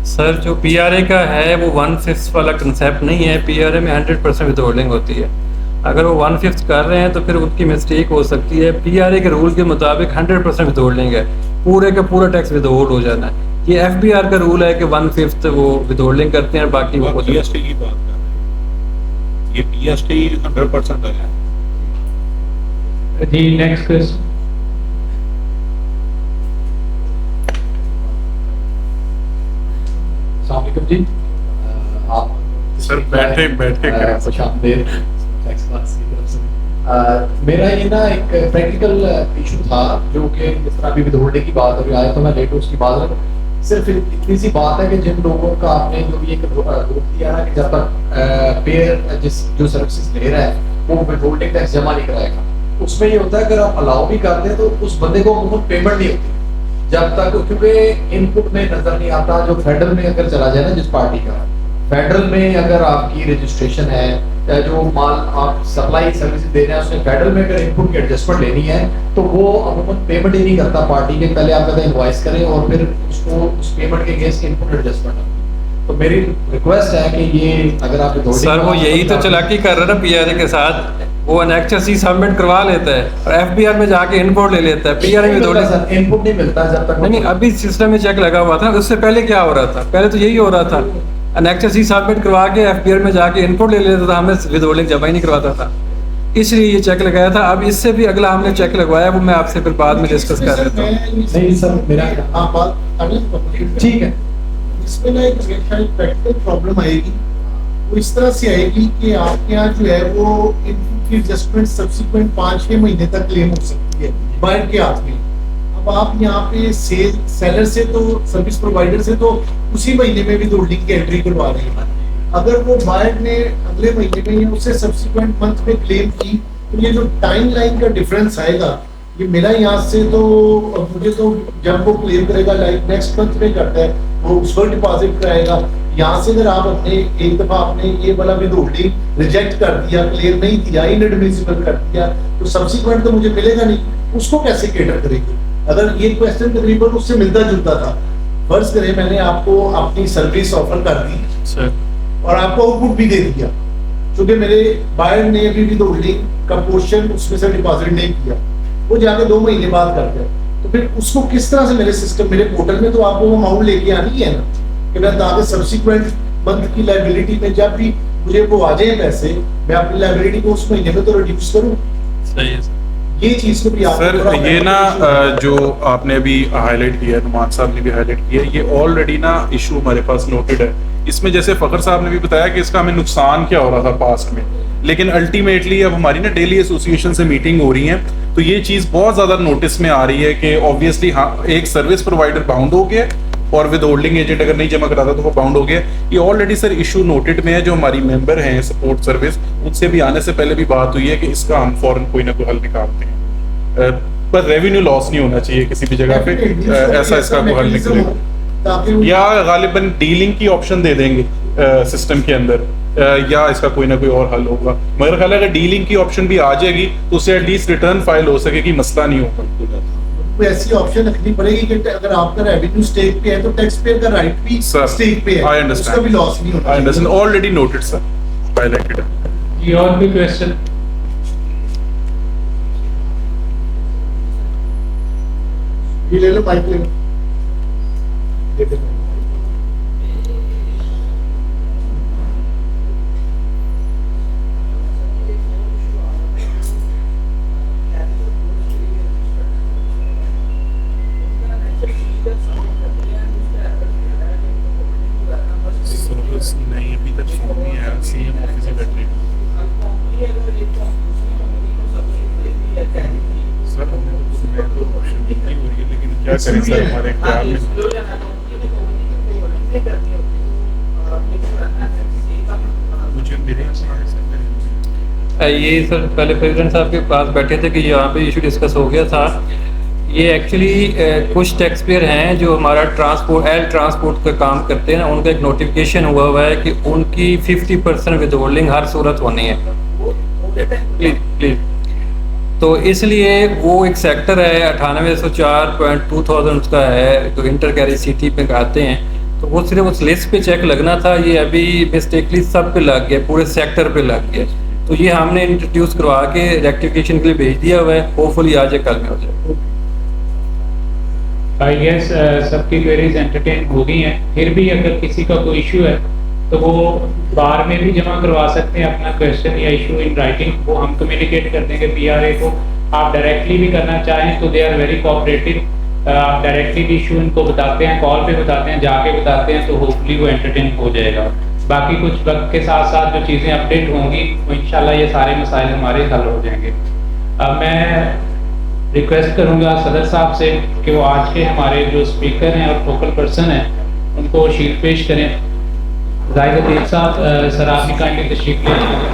सर जो पीआरए का है वो 1/5 वाला कंसेप्ट नहीं है। पीआरए में 100% विदहोल्डिंग होती है। अगर वो 1/5 कर रहे हैं तो फिर उनकी मिस्टेक हो सकती है। पीआरए के रूल के मुताबिक 100% विदहोल्डिंग है, पूरे का पूरा टैक्स विदहोल्ड हो जाना है। ये एफबीआर का रूल है कि 1/5 वो विदहोल्डिंग करते हैं, बाकी वो पीएसटी की बात कर रहे हैं, ये पीएसटी 100% है जी। नेक्स्ट क्वेश्चन अस्सलाम वालेकुम जी। आप सर बैठ के करें। खुशामदीद टैक्स क्लास की तरफ से। मेरा ये ना एक प्रैक्टिकल इशू था, जो कि जिस तरह अभी विदहोल्डिंग की बात हो रही है, तो मैं लेट उसकी बात रखूँ। सिर्फ इतनी सी बात है कि जिन लोगों का आपने जो ये रोक दिया ना कि जब तक पेयर जो सर्विसेज ले रहा है वो विदहोल्डिंग टैक्स जमा नहीं कराएगा, उसमें ये होता है अगर आप अलाउ भी कर दें तो उस बंदे को अमूमन पेमेंट नहीं होती जब तक, क्योंकि इनपुट में नजर नहीं आता। जो फेडरल में अगर चला जाए ना, जिस पार्टी का फेडरल में अगर आपकी रजिस्ट्रेशन है या जो माल आप सप्लाई सर्विस दे रहे हैं उसमें फेडरल में अगर इनपुट की एडजस्टमेंट लेनी है तो वो अमूमन पेमेंट ही नहीं करता पार्टी के। पहले आप कहते हैं इनवॉइस करें और फिर उसको उस पेमेंट के अगेंस्ट इनपुट एडजस्टमेंट। तो मेरी रिक्वेस्ट है कि ये अगर आप सर वो यही तो चालाकी कर रहे हैं ना पीआरए के साथ, वो एनएक्चसी सबमिट करवा लेता है और एफबीआर में जाके इनपुट ले लेता है। पीआरए में इनपुट नहीं मिलता जब तक नहीं। अभी सिस्टम में चेक लगा हुआ था, उससे पहले क्या हो रहा था? पहले तो यही हो रहा था, एनएक्चसी सबमिट करवा के एफबीआर में जाके इनपुट ले लेता था, हमें विदहोल्डिंग जमा ही नहीं करवाता था, इसलिए ये चेक लगाया था। अब इससे भी अगला हमने चेक लगवाया, वो मैं आपसे फिर बाद में डिस्कस कर लेता हूँ। नहीं सर, मेरा ठीक है। इसमें ना एक प्रैक्टिकल प्रॉब्लम आएगी, वो इस तरह से आएगी कि आपके यहाँ जो है वो इनपुट की एडजस्टमेंट सब्सिक्वेंट 5-6 महीने तक क्लेम हो सकती है बायर के हाथ में। अब आप यहाँ पे सेलर से तो सर्विस प्रोवाइडर से तो उसी महीने में भी विदहोल्डिंग की एंट्री करवा रहे हैं। अगर वो बायर ने अगले महीने में या उससे सब्सिक्वेंट मंथ में क्लेम की तो ये जो टाइम लाइन का डिफरेंस आएगा, ये मेरा यहाँ से तो मुझे तो जब वो क्लेम करेगा लाइक नेक्स्ट मंथ में करता है वो उस पर डिपॉजिट कराएगा। यहाँ से अगर आप अपने एक दफा आपने ये वाला विदहोल्डिंग रिजेक्ट कर दिया, क्लेम नहीं किया, इनएडमिसिबल कर दिया, तो सब्सिक्वेंट तो मुझे मिलेगा नहीं, उसको कैसे केटर करेगी? अगर ये क्वेश्चन तकरीबन उससे मिलता जुलता था। फर्ज करें मैंने आपको अपनी सर्विस ऑफर कर दी और आपको आउटपुट भी दे दिया, क्योंकि मेरे बायर ने अभी विदहोल्डिंग का पोर्शन उसमें से डिपॉजिट नहीं किया, वो जाके 2 महीने बाद कर दिया, तो फिर उसको किस तरह से मेरे सिस्टम मेरे पोर्टल में तो आपको वो अमाउंट लेके आनी है ना, कि मैं ताकि सब्सिक्वेंट मंथ की लायबिलिटी में जब भी मुझे वो आ जाए पैसे, मैं अपनी लायबिलिटी को उस महीने में तो रिड्यूस करूं। सही है ये चीज को भी आप सर ये ना जो आपने अभी हाईलाइट किया है, नुमान साहब ने भी हाईलाइट किया है, ये ऑलरेडी ना इशू हमारे पास नोटेड है। इसमें जैसे फखर साहब ने भी बताया कि इसका हमें नुकसान क्या हो रहा था पास्ट में, लेकिन अल्टीमेटली अब हमारी ना डेली एसोसिएशन से मीटिंग हो रही है तो ये चीज़ बहुत ज़्यादा नोटिस में आ रही है कि ऑब्वियसली हाँ एक सर्विस प्रोवाइडर बाउंड हो गया और विद होल्डिंग एजेंट अगर नहीं जमा कराता तो वो बाउंड हो गया। ये ऑलरेडी सर इशू नोटेड में है। जो हमारी मेंबर हैं सपोर्ट सर्विस, उनसे भी आने से पहले भी बात हुई है कि इसका हम फौरन कोई ना कोई हल निकालते हैं, पर रेवेन्यू लॉस नहीं होना चाहिए किसी भी जगह पे, ऐसा इसका कोई हल निकलेगा या गालिबन डीलिंग की ऑप्शन दे देंगे सिस्टम के अंदर, या इसका कोई ना कोई और हल होगा। मगर ख्याल है अगर डीलिंग की ऑप्शन भी आ जाएगी तो उससे एटलीस्ट रिटर्न फाइल हो सकेगी, मसला नहीं होगा। कोई ऐसी ऑप्शन रखनी पड़ेगी कि अगर आपका रेवेन्यू स्टेक पे है तो टैक्स पेयर का राइट भी स्टेक पे है, उसका भी लॉस नहीं होना। I understand, already noted sir, highlighted. जी और भी क्वेश्चन? ये ले लो, माइक ले लो। ये देखो। नहीं, अभी तक फोन नहीं आया, सीएम ऑफिस में बैठे सर। मैं तो ऑप्शन की हुई है, लेकिन क्या करें सर, हमारे ख्याल में मुझे मेरे ये सर पहले प्रेसिडेंट साहब के पास बैठे थे कि यहाँ पे इशू डिस्कस हो गया था। ये एक्चुअली कुछ टैक्स पेयर हैं जो हमारा ट्रांसपोर्ट का काम करते हैं ना, उनका एक नोटिफिकेशन हुआ है कि उनकी 50% विदहोल्डिंग हर सूरत होनी है। प्लीज तो इसलिए वो एक सेक्टर है 9804.2000 उसका है, जो इंटर कैरी सिटी पे आते हैं, तो वो सिर्फ उस लिस्ट पे चेक लगना था। ये अभी मिस्टेकली सब पे लग गया, पूरे सेक्टर पे लग गया। तो ये हमने इंट्रोड्यूस करवा के रेक्टिफिकेशन के लिए भेज दिया हुआ है, होपफुली आज या कल में हो जाए। आई गेस सबकी क्वेरीज एंटरटेन हो गई हैं। फिर भी अगर किसी का कोई इशू है तो वो बार में भी जमा करवा सकते हैं अपना क्वेश्चन या इशू इन राइटिंग, वो हम कम्युनिकेट कर देंगे पीआरए को। आप डायरेक्टली भी करना चाहें तो दे आर वेरी कोऑपरेटिव, आप डायरेक्टली भी इशू इनको बताते हैं, कॉल पे बताते हैं, जाके बताते हैं, तो होपफुली वो एंटरटेन हो जाएगा। बाकी कुछ वक्त के साथ साथ जो चीज़ें अपडेट होंगी तो इंशाल्लाह ये सारे मसाइल हमारे हल हो जाएंगे। अब मैं रिक्वेस्ट करूंगा सदर साहब से कि वो आज के हमारे जो स्पीकर हैं और फोकल पर्सन हैं उनको शीट पेश करें। जाहिद अतीक साहब, सर आप भी काइंडली तशरीफ ले लीजिए।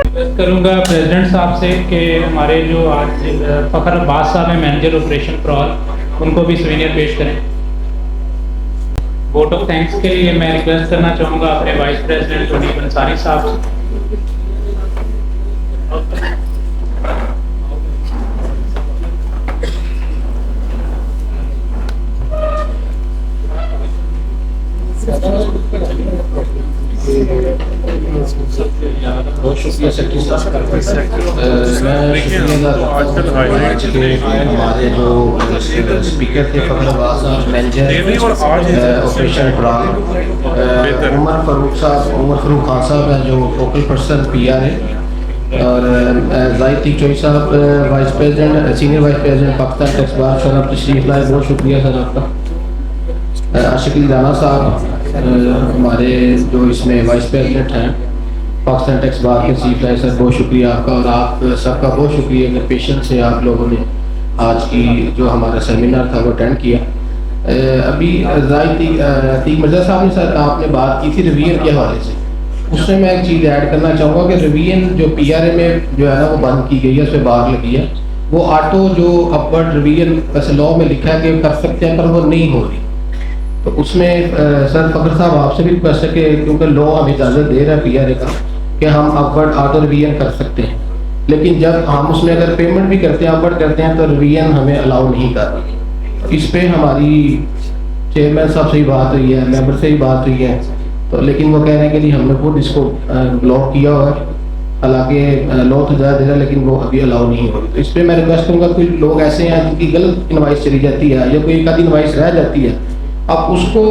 रिक्वेस्ट करूंगा प्रेसिडेंट साहब से कि हमारे जो आज फ़खर अब्बास साहब हैं मैनेजर ऑपरेशन फॉर ऑल, उनको भी सवीनियर पेश करें। वोट ऑफ थैंक्स के लिए मैं रिक्वेस्ट करना चाहूँगा अपने वाइस प्रेसिडेंट मुनीब अंसारी साहब से। बहुत शुक्रिया सेक्रेटरी साहब। हमारे जो स्पीकर थे फ़खर अब्बास साहब, manager operation branch, Umar Farooq Khan साहब हैं जो फोकल पर्सन पीआरए, और जाहिद अतीक चौधरी साहब vice president, senior vice president Pakistan tax बार, सर आप तशरीफ लाए, बहुत शुक्रिया सर आपका। आशिक अली राना साहब हमारे जो इसमें वाइस प्रेसिडेंट हैं पाकिस्तान टैक्स बार के चीफ है, सर बहुत शुक्रिया आपका, और आप सबका बहुत शुक्रिया कि पेशेंस से आप लोगों ने आज की जो हमारा सेमिनार था वो अटेंड किया। अभी जाहिद अतीक मिर्ज़ा साहब ने सर आपने बात की थी रिवीजन के हवाले से, उसमें मैं एक चीज़ ऐड करना चाहूँगा कि रिवीजन जो पीआरए में जो है ना वो बंद की गई है, उसमें बाहर लगी है। वो ऑटो जो अपवर्ड रिवीजन वैसे लॉ में लिखा है कि कर सकते हैं पर वो नहीं हो रही, तो उसमें सर फ़खर साहब आपसे भी रिक्वेस्ट है कि क्योंकि लॉ हमें इजाज़त दे रहा है पीआरए का कि हम अपवर्ड ऑटो रिवीजन कर सकते हैं, लेकिन जब हम उसमें अगर पेमेंट भी करते हैं अपवर्ड करते हैं तो रिवीजन हमें अलाउ नहीं कर रही। इस पे हमारी चेयरमैन साहब से ही बात हुई है, मेंबर से ही बात हुई है, तो लेकिन वो कह रहे हैं कि नहीं हमने खुद इसको ब्लॉक किया हुआ है, हालांकि लॉ तो ज़्यादा दे रहा है लेकिन वो अभी अलाउ नहीं हो रही। तो इस पर मैं रिक्वेस्ट करूँगा कोई लोग ऐसे हैं जिनकी गलत इनवाइस चली जाती है या कोई एक आधी इनवाइस रह जाती है, अब उसको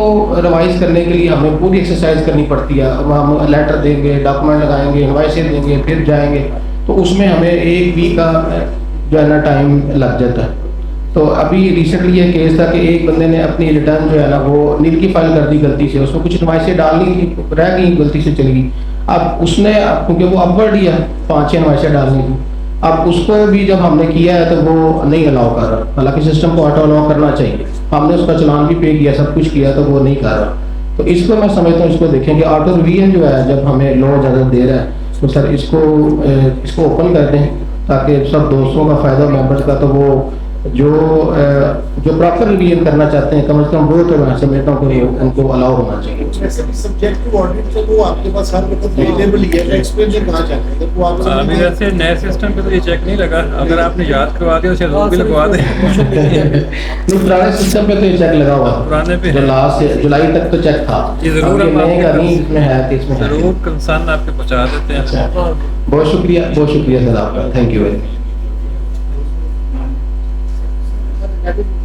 रिवाइज करने के लिए हमें पूरी एक्सरसाइज करनी पड़ती है। अब हम लेटर देंगे, डॉक्यूमेंट लगाएंगे, इनवाइसें देंगे, फिर जाएंगे, तो उसमें हमें एक वीक का जो है ना टाइम लग जाता है। तो अभी रिसेंटली ये केस था कि एक बंदे ने अपनी रिटर्न जो है ना वो नील की फाइल कर दी गलती से, उसमें कुछ इनवाइसें डालनी थी रह गई, गलती से चली गई। अब उसने क्योंकि वो अपवर्ड ही है 5-6 इनवाइसें डालनी थी, अब उसको भी जब हमने किया है तो वो नहीं अलाउ कर रहा, हालांकि सिस्टम को ऑटो अलाउ करना चाहिए, हमने उसका चलान भी पे किया, सब कुछ किया, तो वो नहीं कर रहा। तो इसको मैं समझता हूँ इसको देखें कि ऑटो रिवीजन जो है जब हमें लॉ इजाज़त दे रहा है तो सर इसको ओपन कर दें ताकि सब दोस्तों का फ़ायदा मेंबर्स का, तो वो जो प्रॉपर रिवीजन करना चाहते हैं कम से कम वो तो मैं समझता हूँ कि उनको अलाउ होना चाहिए। वैसे भी सब्जेक्टिव ऑडिट तो वो आपके पास हर वक्त अवेलेबल ही है, एक्सपेरियंस कहाँ जाते हैं वो आप अभी वैसे नए सिस्टम पे तो ये चेक नहीं लगा, अगर आपने याद करवा दिया उसे भी लगवा दें। नहीं पुराने सिस्टम पे तो ये चेक लगा हुआ है, पुराने पे जो लास्ट जुलाई तक तो चेक था, ये जरूर हम इसमें है कि इसमें जरूर कंसर्न आपके पहुँचा देते हैं। बहुत शुक्रिया सर आपका, थैंक यू वेरी मच। कहते